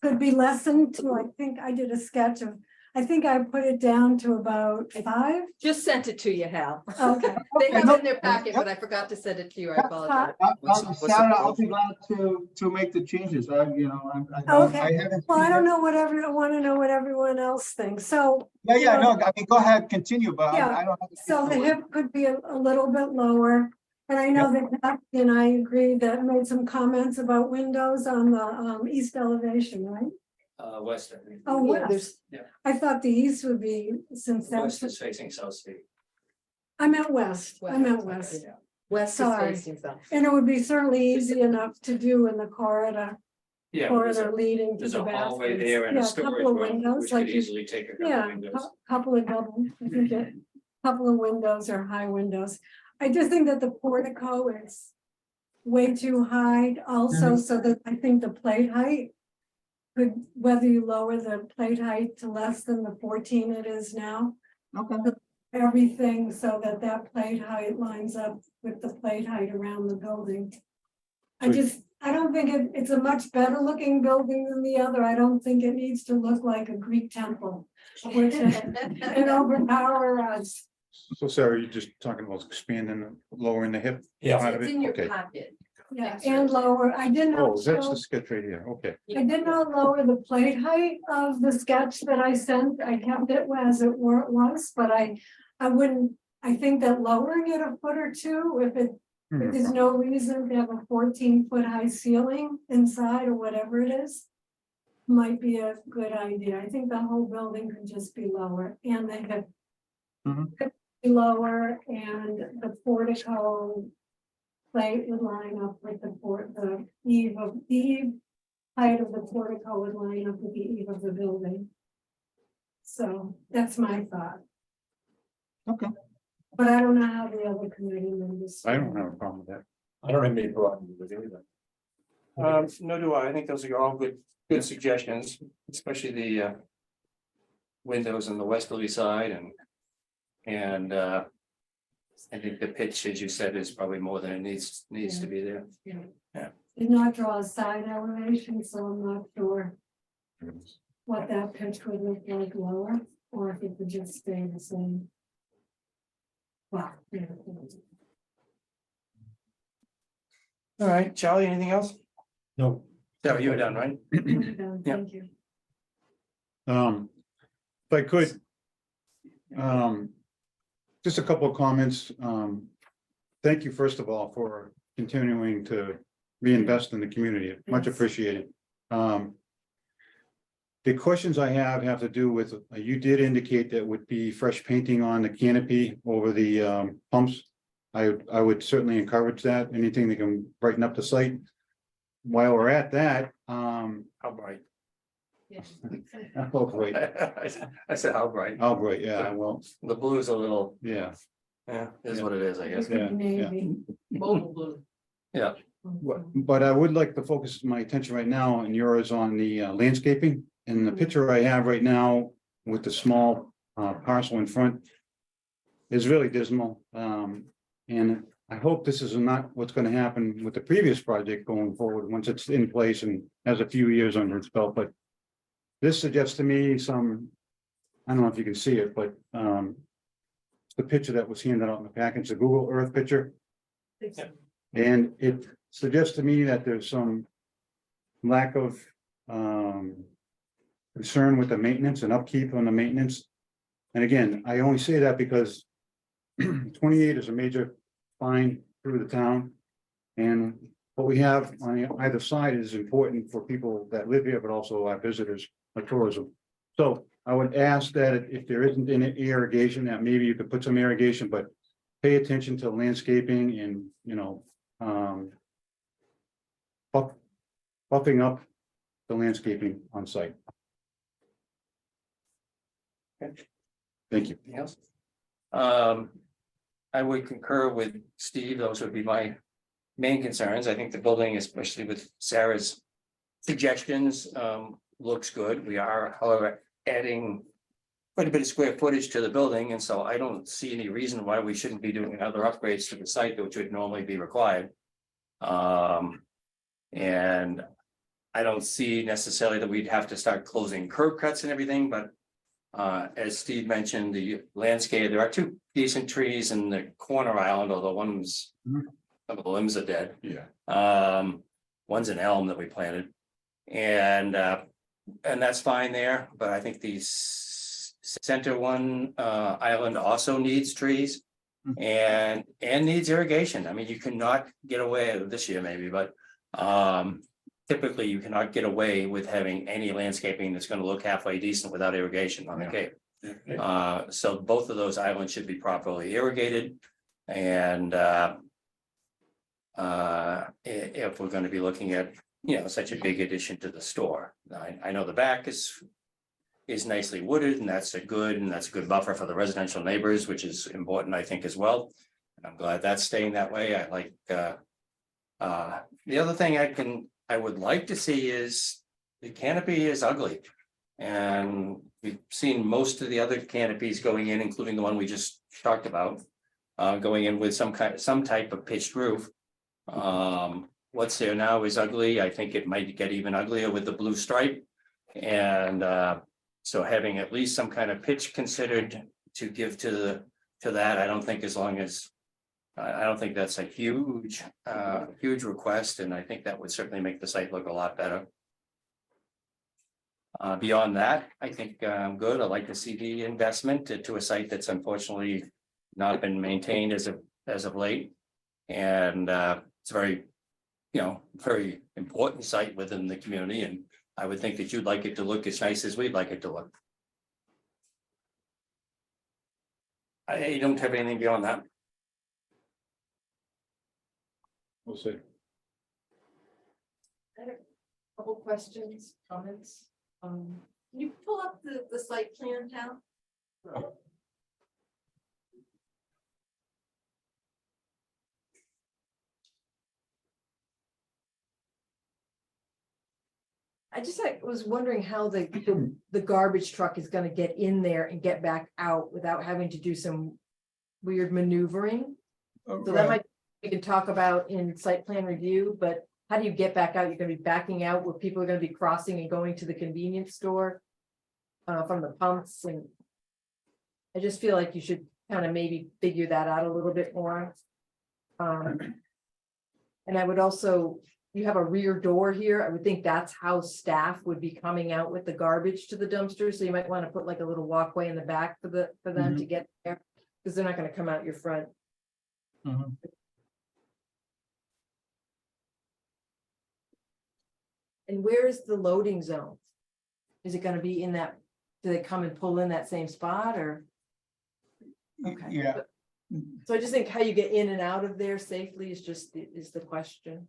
could be lessened to, I think I did a sketch of I think I put it down to about 5. Just sent it to you, Hal. Okay. They have no, it in their packet, yep. but I forgot to send it to you. I Yep. apologize. Sarah, I'll be glad to make the changes. I don't, Okay. I haven't. Well, I seen don't it. know I want to know what everyone else thinks. So, Yeah, no, I mean, go ahead, continue, but Yeah, I don't. have to so the speak hip could be a little bit lower. And I know that Kathy and I agreed that made some comments about windows on the east elevation, right? West, I think. Oh, Yeah, west. there's- Yeah. I thought the east would be, since West that's, is facing South Street. I meant west, I meant west. West is Sorry. facing south. And it would be certainly easy enough to do in the corridor, Yeah, leading to there's the a hallway bathrooms. there and Yeah, a a storage couple of room, windows, which like could you, easily take a couple yeah, windows. couple of double, I think a couple of windows or high windows. I just think that the portico is way too high also, so that I think the plate height could, whether you lower the plate height to less than the 14 it is now, Okay. everything so that that plate height lines up with the plate height around the building. I don't think it's a much better looking building than the other. I don't think it needs to look like a Greek temple, which can overpower us. So Sarah, you're just talking about expanding, lowering the hip? Yeah. part of It's it? in your Okay. packet. Yeah, and lower, I did Oh, not that's show, the sketch right here, okay. I did not lower the plate height of the sketch that I sent. I kept it as it was, but I wouldn't, I think that lowering it a foot or two, if there's no reason to have a 14-foot high ceiling inside or whatever it is, might be a good idea. I think the whole building could just be lower and they could be lower and the portico plate would line up with the eve height of the portico would line up with the eve of the building. So that's my thought. Okay. But I don't know how the other committee members. I don't have a problem with that. I don't have any problem with it either. No, do I. I think those are all good suggestions, especially the windows on the westerly side and I think the pitch, as you said, is probably more than it needs to be there. Did not draw a side elevation, so I'm not sure what that pitch would look like lower, or if it would just stay the same. Wow. Yeah. All right, Charlie, anything else? No. No, you were done, right? Thank you. If I could. Just a couple of comments. Thank you, first of all, for continuing to reinvest in the community. Much Yes. appreciated. The questions I have to do with, you did indicate that would be fresh painting on the canopy over the pumps. I would certainly encourage that, anything that can brighten up the site. While we're at that, How bright? oh, great, I said how bright. oh, great, yeah, well, The blue is a little, yeah, is what it is, I guess. Yeah, Navy. Mobile blue. Yeah. but I would like to focus my attention right now and yours on the landscaping. And the picture I have right now with the small parcel in front is really dismal. And I hope this is not what's gonna happen with the previous project going forward, once it's in place and has a few years under its belt, but this suggests to me some, I don't know if you can see it, but the picture that was handed out in the package, the Google Earth picture. And it suggests to me that there's some lack of concern with the maintenance and upkeep on the maintenance. And again, I only say that because 28 is a major fine through the town. And what we have on either side is important for people that live here, but also our visitors, our tourism. So I would ask that if there isn't any irrigation, that maybe you could put some irrigation, but pay attention to landscaping and, you know, buffing up the landscaping on site. Thank you. Anything else? I would concur with Steve. Those would be my main concerns. I think the building, especially with Sarah's suggestions, looks good. We are, however, adding quite a bit of square footage to the building, and so I don't see any reason why we shouldn't be doing other upgrades to the site, which would normally be required. And I don't see necessarily that we'd have to start closing curb cuts and everything, but As Steve mentioned, the landscape, there are two decent trees in the corner island, although one's, some of the limbs are dead. Yeah. One's an elm that we planted. And that's fine there, but I think the center one, island also needs trees. And needs irrigation. I mean, you cannot get away this year maybe, but typically you cannot get away with having any landscaping that's gonna look halfway decent without irrigation on the Cape. So both of those islands should be properly irrigated. And if we're gonna be looking at, you know, such a big addition to the store. I know the back is nicely wooded, and that's a good buffer for the residential neighbors, which is important, I think, as well. And I'm glad that's staying that way. I like the other thing I would like to see is the canopy is ugly. And we've seen most of the other canopies going in, including the one we just talked about, going in with some type of pitched roof. What's there now is ugly. I think it might get even uglier with the blue stripe. And so having at least some kind of pitch considered to give to that, I don't think that's a huge request, and I think that would certainly make the site look a lot better. Beyond that, I think I'm good. I'd like to see the investment to a site that's unfortunately not been maintained as of late. And it's a very, very important site within the community, and I would think that you'd like it to look as nice as we'd like it to look. I don't have anything beyond that. We'll see. Couple questions, comments. Can you pull up the site plan now? I just was wondering how the garbage truck is gonna get in there and get back out without having to do some weird maneuvering. So that might, we can talk about in site plan review, but how do you get back out? You're gonna be backing out where people are gonna be crossing and going to the convenience store from the pumps, and I just feel like you should kind of maybe figure that out a little bit more. And I would also, you have a rear door here. I would think that's how staff would be coming out with the garbage to the dumpster. So you might want to put like a little walkway in the back for them to get there, because they're not going to come out your front. And where is the loading zone? Is it going to be in that, do they come and pull in that same spot, or? Okay. Yeah. So I just think how you get in and out of there safely is the question.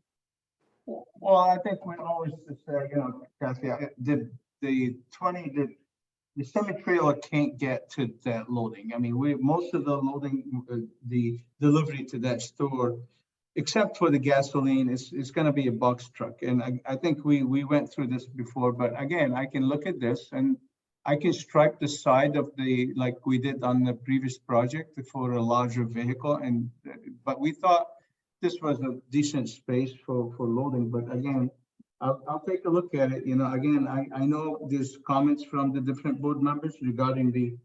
Well, I think we always say, Kathy, the semi-trailer can't get to that loading. I mean, most of the loading, the delivery to that store, except for the gasoline, is going to be a box truck. And I think we went through this before, but again, I can look at this and I can stripe the side of like we did on the previous project for a larger vehicle. But we thought this was a decent space for loading, but again, I'll take a look at it. Again, I know there's comments from the different board members regarding the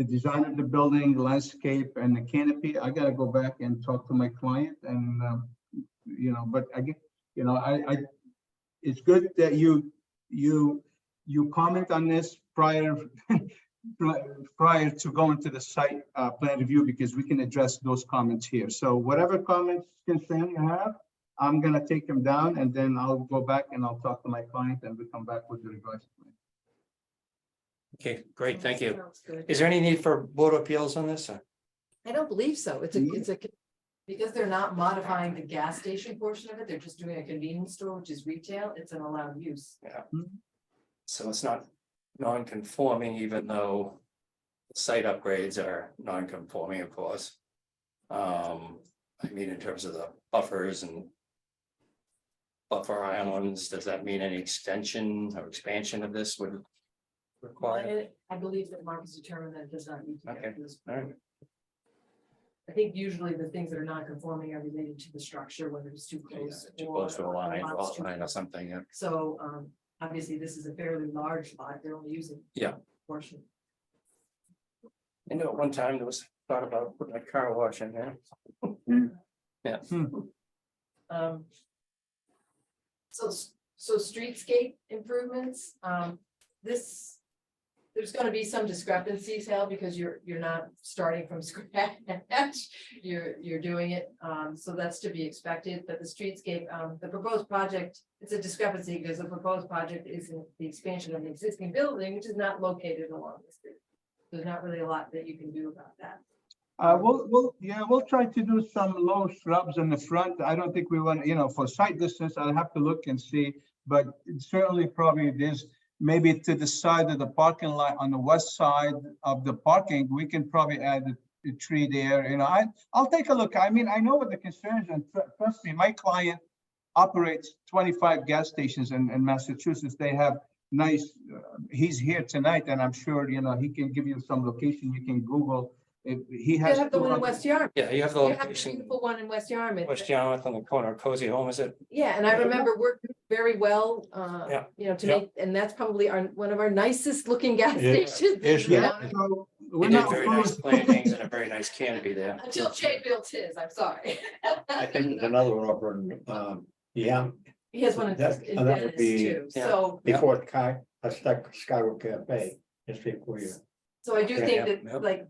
design of the building, the landscape, and the canopy. I got to go back and talk to my client, and but again, it's good that you comment on this prior to going to the site plan review, because we can address those comments here. So whatever comments, concern you have, I'm gonna take them down, and then I'll go back and I'll talk to my client, and we come back with the revised plan. Okay, great, thank you. Sounds good. Is there any need for board appeals on this? I don't believe so. It's a, because they're not modifying the gas station portion of it, they're just doing a convenience store, which is retail. It's an allowed use. Yeah. So it's not non-conforming, even though site upgrades are non-conforming, of course. I mean, in terms of the buffers and buffer islands, does that mean any extension or expansion of this would require? I believe that Mark has determined that it does not need to. Okay, This. all right. I think usually the things that are non-conforming are related to the structure, whether it's too close. Too close to a line, or lots too or close. something, yeah. So obviously this is a fairly large lot. They're only using. Yeah. Portion. I know at one time there was thought about putting a car wash in there. Yeah, Um. So streetscape improvements, this. There's gonna be some discrepancies, Hal, because you're not starting from scratch. You're doing it, so that's to be expected, but the streetscape, the proposed project, it's a discrepancy because the proposed project isn't the expansion of the existing building, which is not located along the street. There's not really a lot that you can do about that. We'll try to do some low shrubs in the front. I don't think we want, for sight distance, I'll have to look and see, but certainly probably it is. Maybe to the side of the parking lot, on the west side of the parking, we can probably add a tree there, I'll take a look. I mean, I know what the concerns, and trust me, my client operates 25 gas stations in Massachusetts. They have nice, he's here tonight, and I'm sure, he can give you some location you can Google. He You has. have the one in West Yarmouth. yeah, you have the You have the location, beautiful one in West Yarmouth. West Yarmouth on the corner of Cozy Home, is it? Yeah, and I remember working very well, Yeah. to Yeah. make, and that's probably one of our nicest looking gas Yeah. stations. Is you that- know, So They we're did not very nice opposed. plantings and a very nice canopy there. Until Jay built his, I'm sorry. I think there's another one over in, yeah, He has one in That- in that would Venice be- too, yeah. so, before Skyward Cafe, just before you. so I do Yeah, think yeah, that, yep. like,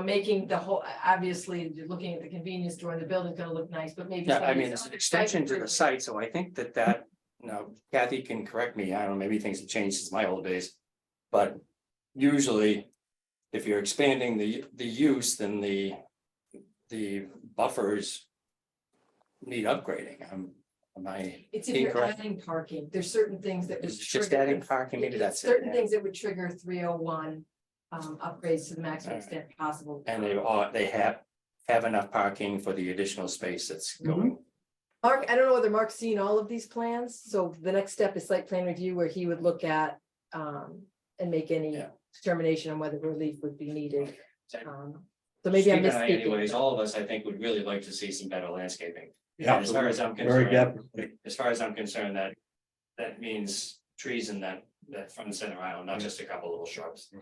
making the whole, obviously, you're looking at the convenience store, and the building's gonna look nice, but maybe. Yeah, some I of mean, these it's an other extension to the site- site, so I think that, now Kathy can correct me, I don't know, maybe things have changed since my old days. But usually, if you're expanding the use, then the buffers need upgrading. Am I It's if you're incorrect? adding parking, there's certain things that. would It's just trigger- adding parking, maybe that's it. Certain yeah. things that would trigger 301, upgrades to the maximum Alright. extent possible. And they have enough parking for the additional space that's Mm-hmm. going. Mark, I don't know whether Mark's seen all of these plans, so the next step is site plan review where he would look at, and make any Yeah. determination on whether relief would be needed. So So maybe I'm Steve and I misspeaking. anyways, all of us, I think, would really like to see some better landscaping. Yeah, As far as I'm very concerned, definitely. as far as I'm concerned, that means trees in that front and center aisle, not just a couple little shrubs.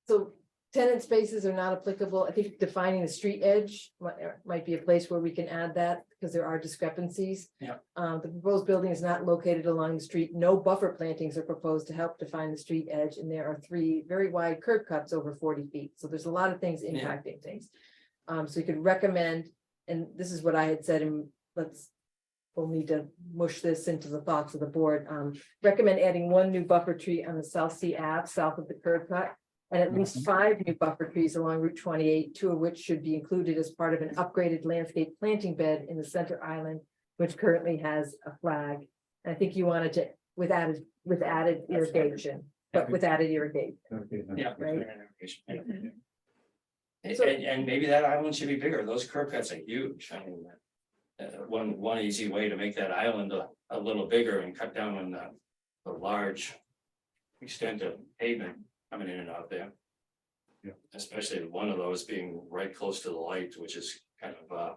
So tenant spaces are not applicable. I think defining the street edge might be a place where we can add that because there are discrepancies. Yeah. The proposed building is not located along the street. No buffer plantings are proposed to help define the street edge, and there are 3 very wide curb cuts over 40 feet. So there's a lot of things Yeah. impacting things. So you could recommend, and this is what I had said, and we'll need to mush this into the thoughts of the board. Recommend adding 1 new buffer tree on the South Sea Ave, south of the curb cut. And at least 5 new buffer trees along Route 28, 2 of which should be included as part of an upgraded landscape planting bed in the center island, which currently has a flag. And I think you wanted to, with added irrigation, but with added irrigation. Okay, then. Yeah. Right. Yeah. So- And maybe that island should be bigger. Those curb cuts are huge. I mean, one easy way to make that island a little bigger and cut down on the large extent of pavement coming in and out there. Yeah. Especially one of those being right close to the light, which is kind of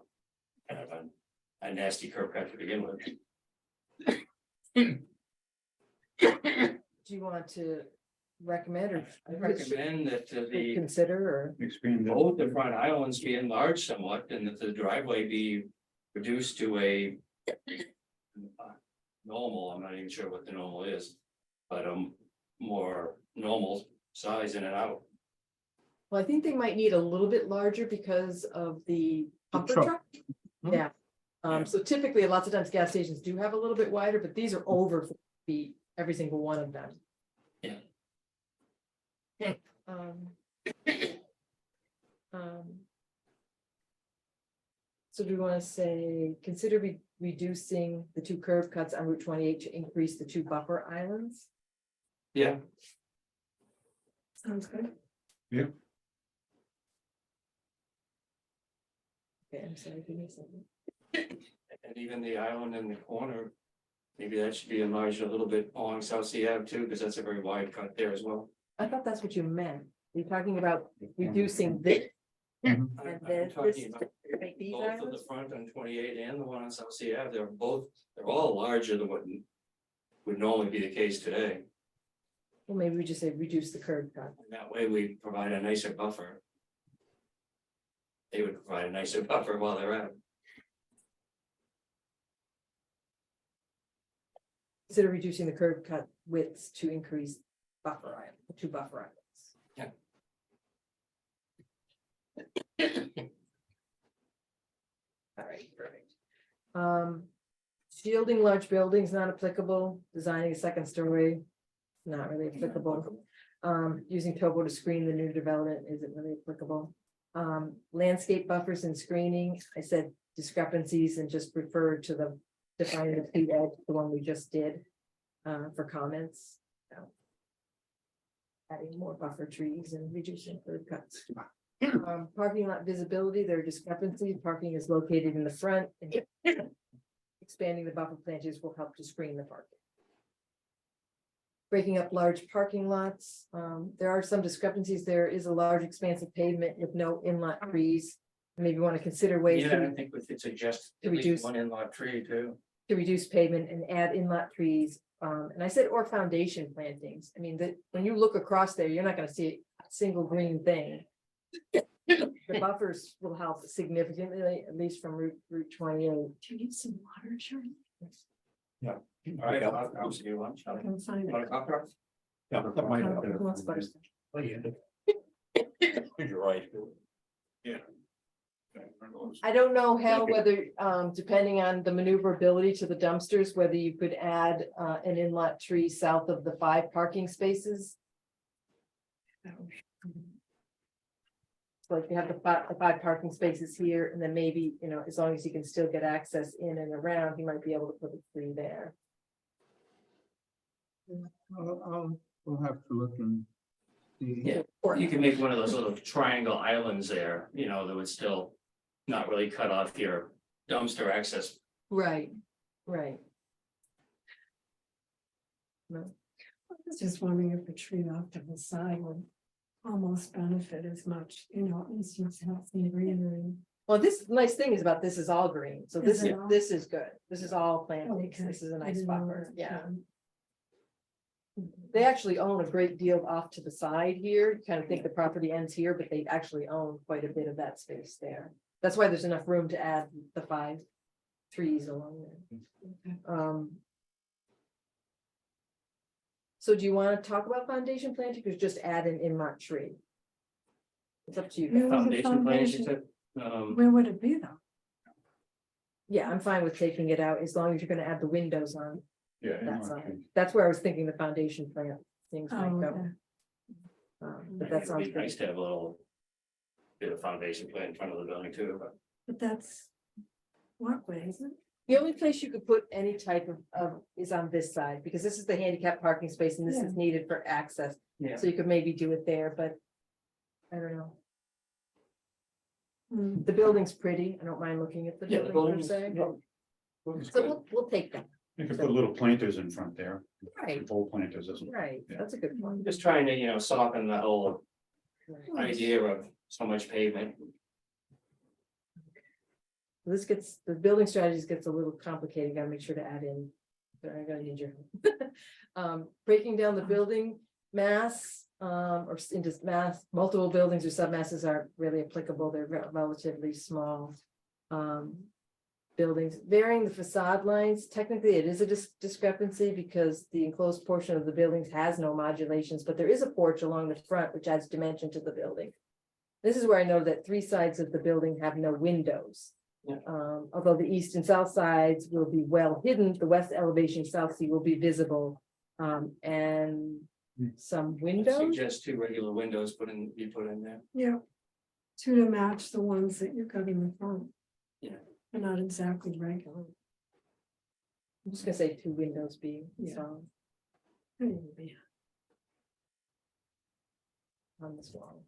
a nasty curb cut to begin with. Do you want to recommend or? I recommend that the Consider or? Expand it. both the front islands be enlarged somewhat and that the driveway be reduced to a normal, I'm not even sure what the normal is, but more normal size in and out. Well, I think they might need a little bit larger because of the pumper truck. truck. Mhm. Yeah, so typically, lots of times gas stations do have a little bit wider, but these are over 4 feet, every single one of them. Yeah. So do we want to say, consider reducing the 2 curb cuts on Route 28 to increase the 2 buffer islands? Yeah. Sounds good. Yeah. Okay, I'm sorry, give me a second. And even the island in the corner, maybe that should be enlarged a little bit along South Sea Ave too, because that's a very wide cut there as well. I thought that's what you meant. You're talking about reducing this. I'm And then talking this, about to make these both of the islands? front on 28 and the one on South Sea Ave, they're all larger than what would normally be the case today. Well, maybe we just say reduce the curb cut. And that way we provide a nicer buffer. They would provide a nicer buffer while they're at it. Consider reducing the curb cut widths to increase buffer items, to buffer items. All right, perfect. Shielding large buildings, not applicable. Designing a second story, not really applicable. Using topo to screen the new development isn't really applicable. Landscape buffers and screening, I said discrepancies and just refer to the defining the peat edge, the one we just did, for comments. So, adding more buffer trees and reducing curb cuts. Parking lot visibility, there are discrepancies. Parking is located in the front. And expanding the buffer plantings will help to screen the parking. Breaking up large parking lots, there are some discrepancies. There is a large expanse of pavement with no in-lot trees. Maybe want to consider ways Yeah, I to think we could suggest to at least reduce- one in-lot tree too. reduce pavement and add in-lot trees. And I said, or foundation plantings. I mean, that when you look across there, you're not gonna see a single green thing. The buffers will help significantly, at least from Route 28. Do you need some water, Charlie? All right, I'll see you lunch. I can find Want it. a coffee? Yeah, that might have Who wants butter? been. You're right. Yeah. I don't know, Hal, Thank you. whether, depending on the maneuverability to the dumpsters, whether you could add, an in-lot tree south of the 5 parking spaces. Like you have the 5 parking spaces here, and then maybe, as long as you can still get access in and around, you might be able to put a tree there. We'll have to look and see. Yeah, or you can make one of those little triangle islands there, that would still not really cut off your dumpster access. Right, right. No, I was just wondering if the tree off to the side would almost benefit as much, at least it's healthy greenery. well, this nice thing is about this is all green, so Is it all? this is good. This is all plantings. Okay. This is a I nice didn't know buffer, that, yeah. They actually own a great deal off to the side here. You kind of think the property ends here, but they actually own quite a bit of that space there. That's why there's enough room to add the 5 trees along there. So do you want to talk about foundation planting or just add an in-lot tree? It's up to you. Where would the Foundation plans, you foundation- said. Where would it be though? Yeah, I'm fine with taking it out as long as you're gonna add the windows on Yeah. that in-lot side. trees. That's where I was thinking the foundation plant things might Oh, go. okay. But that It'd sounds be nice good. to have a little bit of foundation plan in front of the building too, but. But that's walkway, isn't it? The only place you could put any type of is on this side, because this is the handicap parking space and this Yeah. is needed for access. Yeah. So you could maybe do it there, but I don't know. Hmm. The building's pretty. I don't mind looking at the Yeah, the building per building's. se. yeah, building's So good. we'll take that. You could put little planters in front there. Right, Full planters as well. right. Yeah. That's a good one. Just trying to, soften the whole Right. idea of so much pavement. This gets, the building strategies gets a little complicated. Gotta make sure to add in. But I'm gonna need your help. Breaking down the building mass, or into mass, multiple buildings or submasses aren't really applicable. They're relatively small. Buildings, varying the facade lines. Technically, it is a discrepancy because the enclosed portion of the buildings has no modulations, but there is a porch along the front which adds dimension to the building. This is where I know that 3 sides of the building have no windows. Yeah. Although the east and south sides will be well hidden, the west elevation south sea will be visible. And some windows. Suggest 2 regular windows be put in there. Yeah. 2 to match the ones that you've got in the front. Yeah. They're not exactly regular. I'm just gonna say 2 windows be Yeah. installed Anyway, on this wall.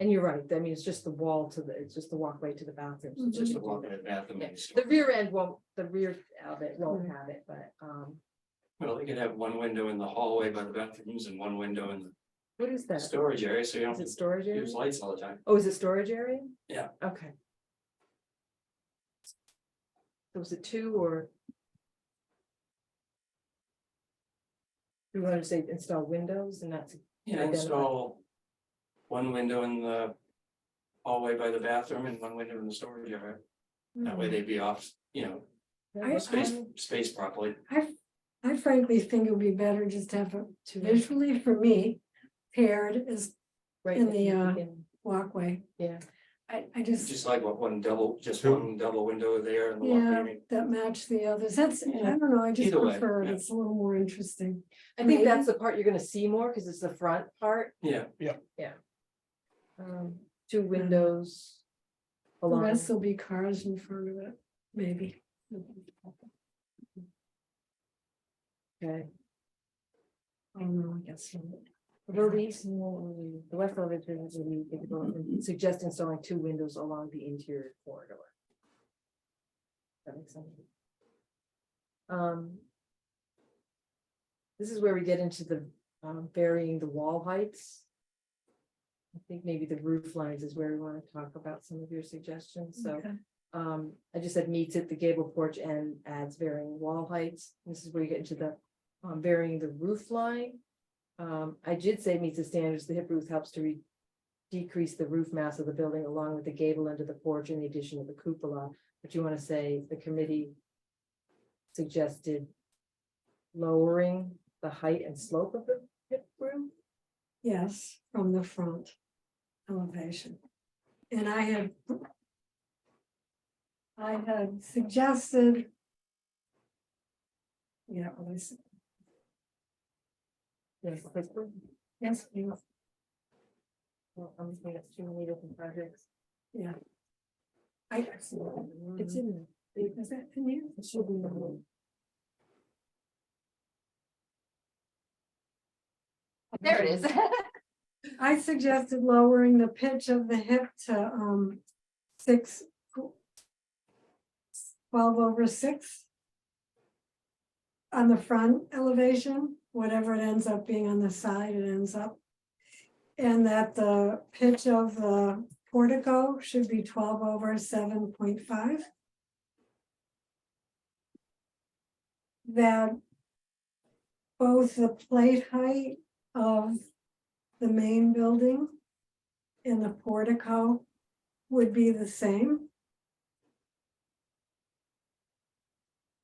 And you're right, I mean, it's just the wall to it's just the walkway to the bathroom. so Just you a do walk in that. the bathroom. Yeah, and the rear end won't, the rear of it won't Mm. have it, but, Well, they could have 1 window in the hallway by the bathrooms and 1 window in what is the that? storage area, so you don't Is it have storage to area? use lights all the time. Oh, is it storage area? Yeah. Okay. So was it 2 or? We want to say install windows and not to. Yeah, identify. install one window in the hallway by the bathroom and one window in the storage area. That way they'd be off, I- space properly. I frankly think it would be better just to have a visually for me paired as Right in at the, beginning. walkway. Yeah, I just, Just like what one double window there and the yeah, walk. that match the others. That's, I Yeah. don't know, I just Either way, prefer it. yeah. It's a little more interesting. I think that's the part you're gonna see more, because it's the front part, Yeah, two windows. The Along, rest will be cars in front of it, maybe. okay, Oh, no, I guess not. the west elevation is really visible and suggest installing two windows along the interior corridor. That makes sense. This is where we get into the varying the wall heights. I think maybe the roof lines is where we want to talk about some of your suggestions, so. Okay. I just said meets at the gable porch and adds varying wall heights. This is where you get into the varying the roof line. I did say meets the standards. The hip roof helps to decrease the roof mass of the building along with the gable end of the porch and the addition of the cupola. But you want to say the committee suggested lowering the height and slope of the hip roof. Yes, from the front elevation. And I had suggested. Yeah, what I said. Yes, quickly. Yes, please. Well, I'm just thinking it's too many different projects. Yeah. It's in, is that in here? It should be in the- There it is. I suggested lowering the pitch of the hip to 12/6. On the front elevation, whatever it ends up being on the side, it ends up. And that the pitch of the portico should be 12/7.5. That both the plate height of the main building and the portico would be the same.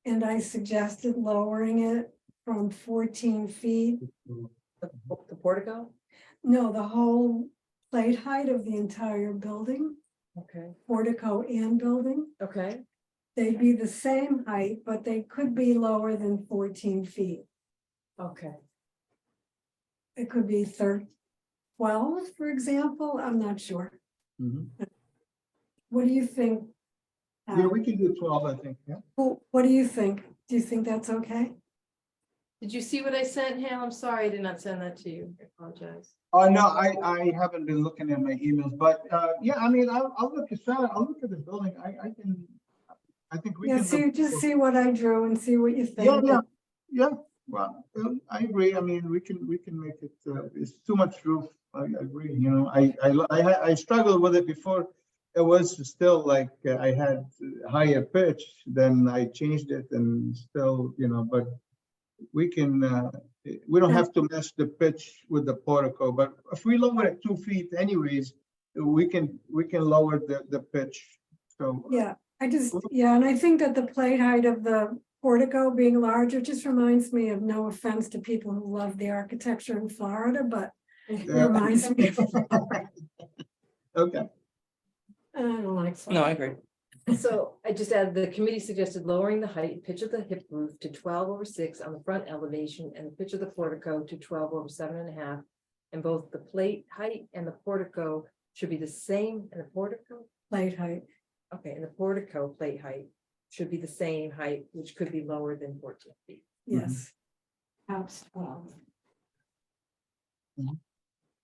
And I suggested lowering it from 14 feet. The portico, No, the whole plate height of the entire building, okay, portico and building. okay, They'd be the same height, but they could be lower than 14 feet. okay. It could be 12, for example. I'm not sure. Mhm. What do you think? Yeah, we can do 12, I think, yeah. What do you think? Do you think that's okay? Did you see what I sent, Hal? I'm sorry I did not send that to you. I apologize. Oh, no, I haven't been looking at my emails, but, yeah, I mean, I'll look at that, I'll look at the building, I think we Yeah, can. see, just see what I drew and see what you think. Yeah, well, I agree, I mean, we can make it, it's too much roof, I agree, you know, I struggled with it before. It was still like, I had higher pitch, then I changed it and still, you know, but we can, we don't have to mess the pitch with the portico, but if we lower it 2 feet anyways, we can lower the pitch, so. Yeah, and I think that the plate height of the portico being larger just reminds me of, no offense to people who love the architecture in Florida, but it Yeah. reminds me. Okay. I don't like. no, I agree. So I just added, the committee suggested lowering the height and pitch of the hip roof to 12/6 on the front elevation and the pitch of the portico to 12/7.5. And both the plate height and the portico should be the same, and the portico, Plate height, okay, and the portico plate height should be the same height, which could be lower than 14 feet. yes. Perhaps 12.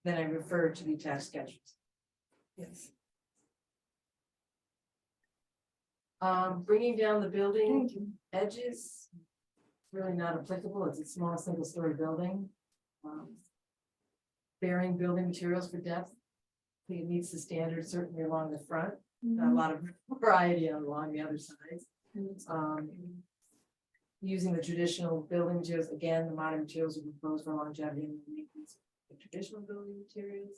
Then I referred to the attached sketches. Yes. Bringing down the building edges, really not applicable. It's a small single-story building. Bearing building materials for depth. I think it meets the standards certainly along the front, not a lot of variety along the other sides. using the traditional building materials, again, the modern materials are proposed for longevity and maintenance of traditional building materials.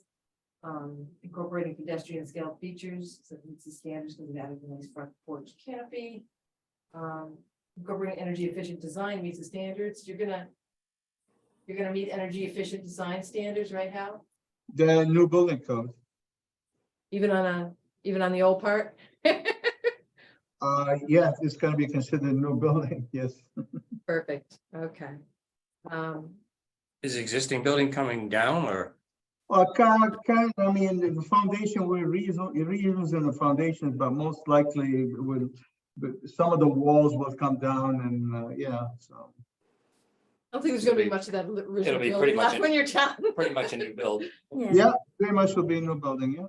Incorporating pedestrian scale features, so it meets the standards, because we've added a nice front porch canopy. Incorporating energy efficient design meets the standards, you're gonna meet energy efficient design standards, right, Hal? The new building code. Even on the old part? Yeah, it's gonna be considered a new building, yes. Perfect, okay. Is the existing building coming down or? Well, I mean, the foundation, we're reusing the foundations, but most likely but some of the walls will come down and, yeah, so. I don't think there's gonna be much of that original It'll be building pretty much left it. when you're done. Pretty much a new build. Yeah, very much will be a new building, yeah.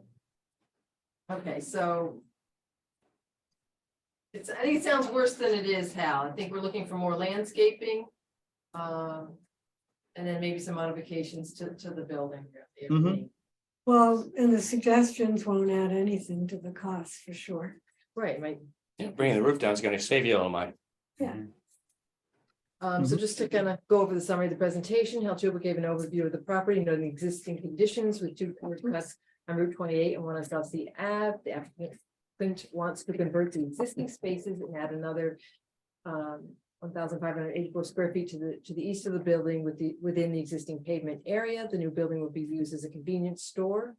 Okay, so. I think it sounds worse than it is, Hal. I think we're looking for more landscaping. And then maybe some modifications to the building. Mhm. Well, and the suggestions won't add anything to the cost for sure. Right. Yeah, bringing the roof down is gonna save you a little money. Yeah. So just to kind of go over the summary of the presentation, Hal Chuba gave an overview of the property, noting the existing conditions with 2 curb cuts on Route 28 and 1 on South Sea Ave. The applicant wants to convert the existing spaces and add another 1,584 square feet to the east of the building within the existing pavement area. The new building will be used as a convenience store.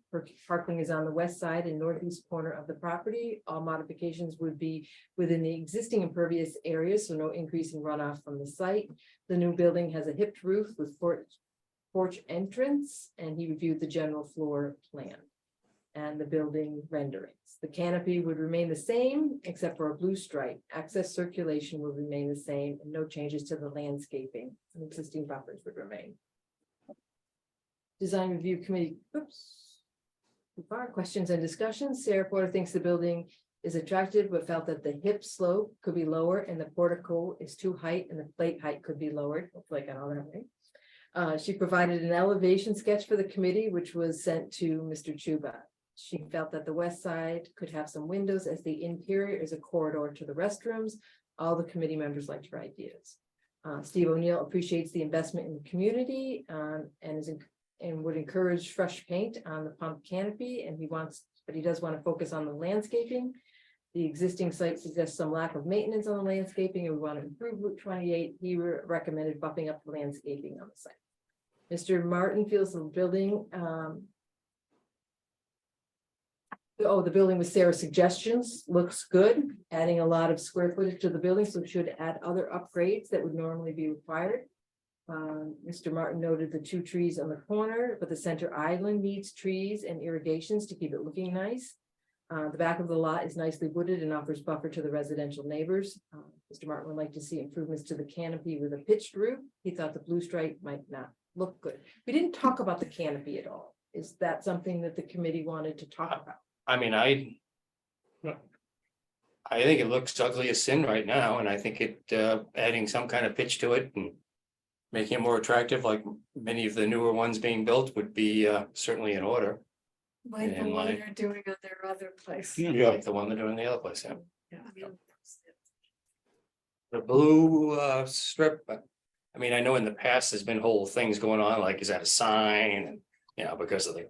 Parking is on the west side and northeast corner of the property. All modifications would be within the existing impervious area, so no increase in runoff from the site. The new building has a hipped roof with porch entrance, and he reviewed the general floor plan and the building renderings. The canopy would remain the same except for a blue stripe. Access circulation will remain the same and no changes to the landscaping. And existing buffers would remain. Design Review Committee, questions and discussions. Sarah Porter thinks the building is attractive, but felt that the hip slope could be lower and the portico is too high and the plate height could be lowered. Hopefully I got all that right. She provided an elevation sketch for the committee, which was sent to Mr. Chuba. She felt that the west side could have some windows as the interior is a corridor to the restrooms. All the committee members liked her ideas. Steve O'Neill appreciates the investment in the community and would encourage fresh paint on the pump canopy, but he does want to focus on the landscaping. The existing site suggests some lack of maintenance on the landscaping and we want to improve Route 28. He recommended buffing up the landscaping on the site. Mr. Martin feels the building, the building with Sarah's suggestions looks good, adding a lot of square footage to the building, so it should add other upgrades that would normally be required. Mr. Martin noted the 2 trees on the corner, but the center island needs trees and irrigations to keep it looking nice. The back of the lot is nicely wooded and offers buffer to the residential neighbors. Mr. Martin would like to see improvements to the canopy with a pitched roof. He thought the blue stripe might not look good. We didn't talk about the canopy at all. Is that something that the committee wanted to talk about? I mean, I think it looks ugly as sin right now, and I think adding some kind of pitch to it and making it more attractive, like many of the newer ones being built, would be certainly in order. Like the And one like- they're doing at their other place. Like the one they're doing the other place. Yeah. Yeah. The blue strip. I mean, I know in the past there's been whole things going on, like is that a sign? And because of the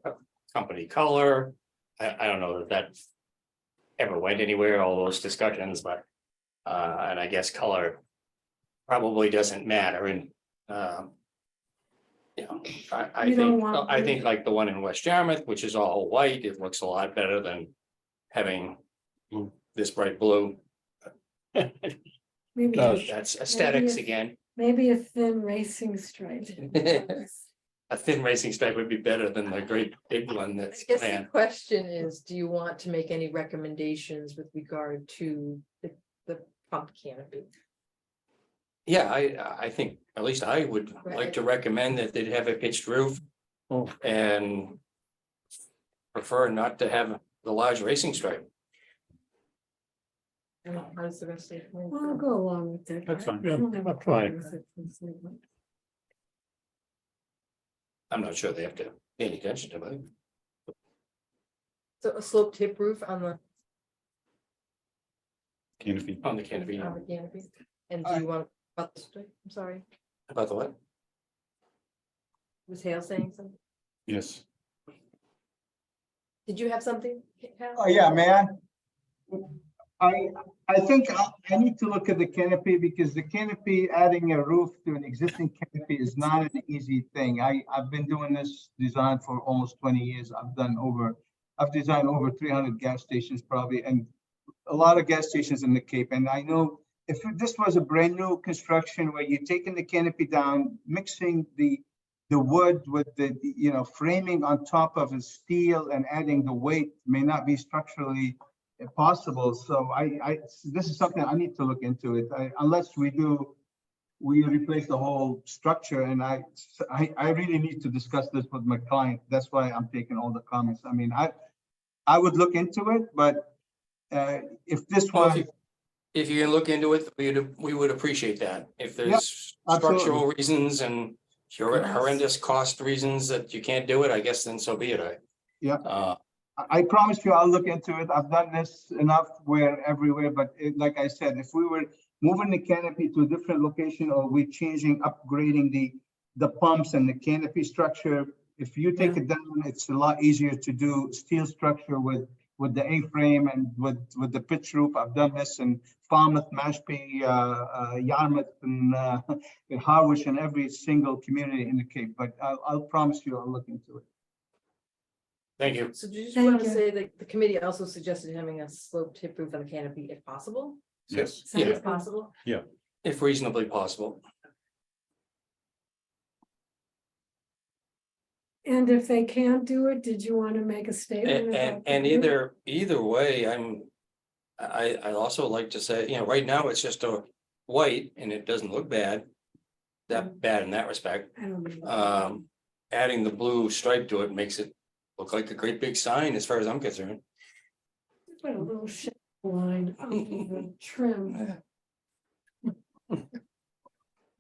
company color. I don't know that ever went anywhere, all those discussions, but and I guess color probably doesn't matter. And I You don't want I blue. think like the one in West Yarmouth, which is all white, it looks a lot better than having this bright blue. Maybe, That's aesthetics Maybe again. maybe a thin racing stripe. A thin racing stripe would be better than the great big one I that's guess the planned. question is, do you want to make any recommendations with regard to the pump canopy? Yeah, I think at least I would like to recommend that they'd have a pitched roof. And prefer not to have the large racing stripe. And how does the rest of the committee Well, I'll feel? go along with that. That's fine. I don't have a That's fine. problem with it completely. I'm not sure they have to pay any attention to it. So a sloped hip roof on the Canopy. On the canopy. canopy? And do you want About the street, I'm sorry, About the what? was Hale saying something? Yes. Did you have something, Hal? Oh, yeah, man. I think I need to look at the canopy because the canopy, adding a roof to an existing canopy is not an easy thing. I've been doing this design for almost 20 years. I've designed over 300 gas stations probably, and a lot of gas stations in the Cape. And I know if this was a brand new construction where you're taking the canopy down, mixing the wood with the, framing on top of the steel and adding the weight may not be structurally possible. So this is something I need to look into it. Unless we replace the whole structure, and I really need to discuss this with my client. That's why I'm taking all the comments. I mean, I would look into it, but if this Well, was, if you can look into it, we would appreciate that. If Yeah, there's absolutely. structural reasons and horrendous cost reasons that you can't do it, I guess then so be it. Yeah. I promise you, I'll look into it. I've done this enough everywhere, but like I said, if we were moving the canopy to a different location or we're upgrading the pumps and the canopy structure, if you take it down, it's a lot easier to do steel structure with the A-frame and with the pitch roof. I've done this in Falmouth, Mashpee, Yarmouth, and Harwich, and every single community in the Cape. But I'll promise you, I'll look into it. Thank you. So do you just Thank want to you. say that the committee also suggested having a sloped hip roof on the canopy if possible? Yes. If Yeah. possible? If reasonably possible. And if they can't do it, did you want to make a statement? about the And group? either way, I also like to say, right now it's just a white and it doesn't look bad. That bad in that respect. I don't know. Adding the blue stripe to it makes it look like a great big sign as far as I'm concerned. Put a little shape line on the trim.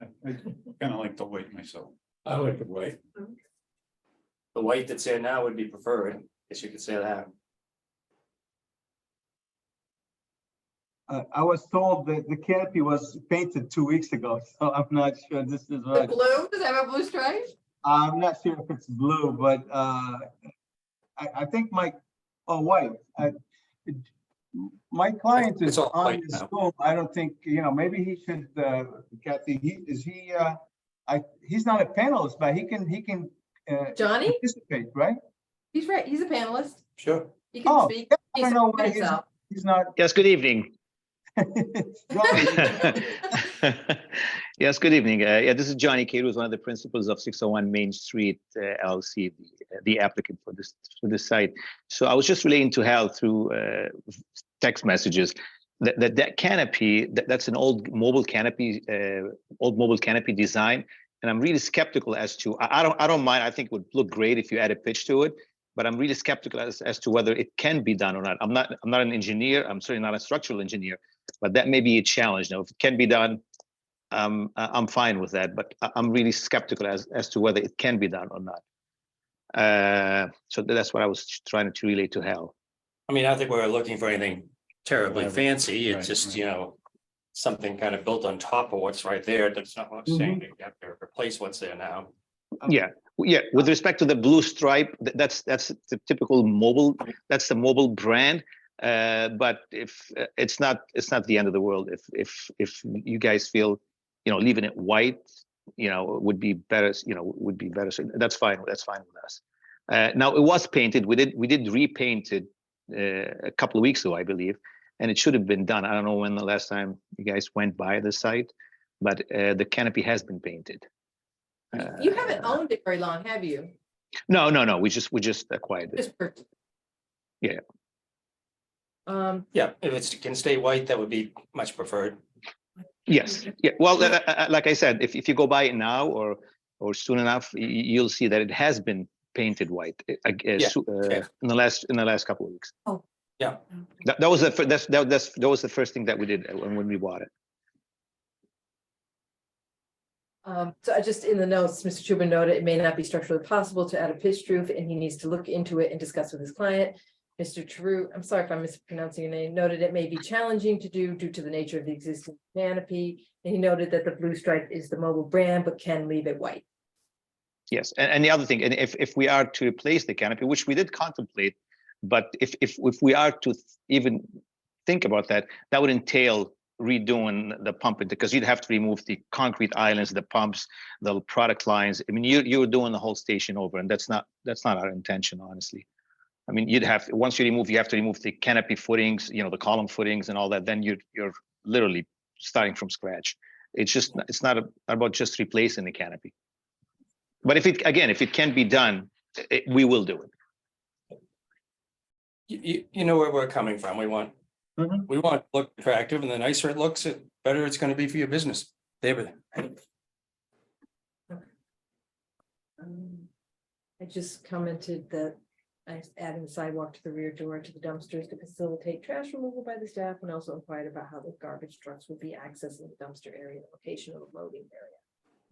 I kind of like the weight myself. I like the white. The white that's there now would be preferred, guess you could say that. I was told that the canopy was painted 2 weeks ago, so I'm not sure this is The right. blue, does it have a blue stripe? I'm not sure if it's blue, but I think white. My client It's is all on white this now. Zoom. I don't think, maybe he should, Kathy, he's not a panelist, but he can Johnny? participate, right? He's right, he's a panelist. Sure. He can Oh, speak. I don't know where himself. he's not. Yes, good evening. Johnny, Yes, good evening. Yeah, this is Johnny Cade, who's one of the principals of 601 Main Street LLC, the applicant for this site. So I was just relating to Hal through text messages that canopy, that's an old mobile canopy design, and I'm really skeptical as to. I don't mind. I think it would look great if you add a pitch to it, but I'm really skeptical as to whether it can be done or not. I'm not an engineer. I'm certainly not a structural engineer, but that may be a challenge. Now, if it can be done, I'm fine with that. But I'm really skeptical as to whether it can be done or not. So that's what I was trying to relate to Hal. I mean, I don't think we're looking for anything terribly Right. fancy. It's Right, just, right. something kind of built on top of what's right there. That's not what I'm saying. You have to replace what's there now. Yeah. With respect to the blue stripe, that's the typical mobile. That's the mobile brand. But if it's not the end of the world. If you guys feel, leaving it white, would be better. Would be better. So that's fine. That's fine with us. Now it was painted. We did repaint it a couple of weeks ago, I believe, and it should have been done. I don't know when the last time you guys went by the site, but the canopy has been painted. You haven't owned it very long, have you? No. We just acquired it. Just purchased. Yeah. Yeah, if it can stay white, that would be much preferred. Yes. Yeah. Well, like I said, if you go by it now or soon enough, you'll see that it has been painted white in the last couple of weeks. Oh. Yeah. That was the first thing that we did when we bought it. So I just in the notes, Mr. Chubin noted it may not be structurally possible to add a pitched roof and he needs to look into it and discuss with his client. Mr. True, I'm sorry if I'm mispronouncing your name, noted it may be challenging to do due to the nature of the existing canopy. And he noted that the blue stripe is the mobile brand, but can leave it white. Yes, and the other thing, and if we are to replace the canopy, which we did contemplate, but if we are to even think about that, that would entail redoing the pumping, because you'd have to remove the concrete islands, the pumps, the product lines. I mean, you're doing the whole station over, and that's not our intention, honestly. I mean, you have to remove the canopy footings, the column footings and all that. Then you're literally starting from scratch. It's not about just replacing the canopy. But if it can be done, we will do it. You know where we're coming from. We want Mhm. to look attractive, and the nicer it looks, the better it's going to be for your business. Everything. I just commented that I adding the sidewalk to the rear door to the dumpsters to facilitate trash removal by the staff, and also inquired about how the garbage trucks would be accessing the dumpster area, the location of the loading area.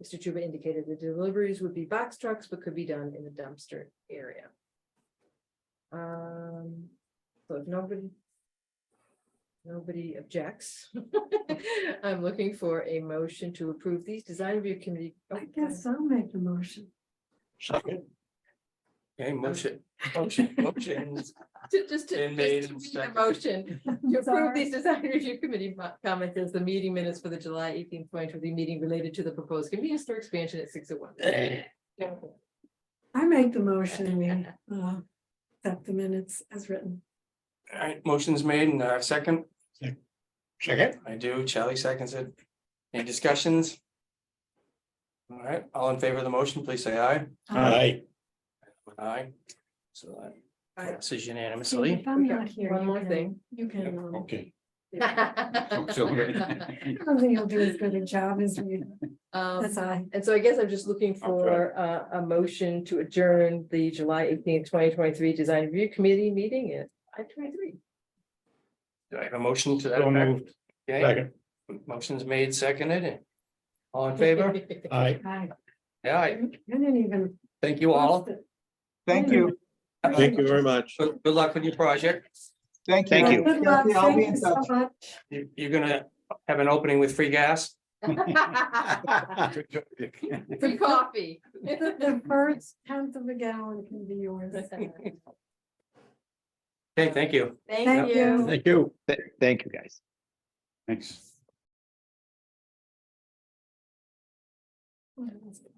Mr. Chuba indicated the deliveries would be box trucks, but could be done in the dumpster area. So if nobody objects, I'm looking for a motion to approve these design review committee. I guess I'll make the motion. Second. Okay, motions. Just And made to and read the seconded. motion to approve Sorry. these design review committee comments as the meeting minutes for the July 18th, 2020 meeting related to the proposed convenience store expansion at 601. I make the motion, we accept the minutes as written. All right, motion's made, and second. Second. I do. Charlie seconds it. Any discussions? All right, all in favor of the motion, please say aye. Aye. Aye. So that Aye. passes See, unanimously. if I'm not here. One you more can- thing. You can, Okay. I don't think you'll do as good a job as we, that's I. And so I guess I'm just looking for a motion to adjourn the July 18th, 2023 design review committee meeting at 5:23. Do I have a motion to that So effect? moved. Okay, Second. motion's made, seconded. All in favor? Aye. Yeah, I didn't even. thank you all. Thank you. Thank you very much. Good luck with your project. Thank you. Thank you. Good luck, Kathy, I'll be thank in you so touch. much. You're gonna have an opening with free gas? Free coffee. The first tenth of a gallon can be yours. Okay, thank you. Thank you. Thank you. Thank you, guys. Thanks. Oh, that's good.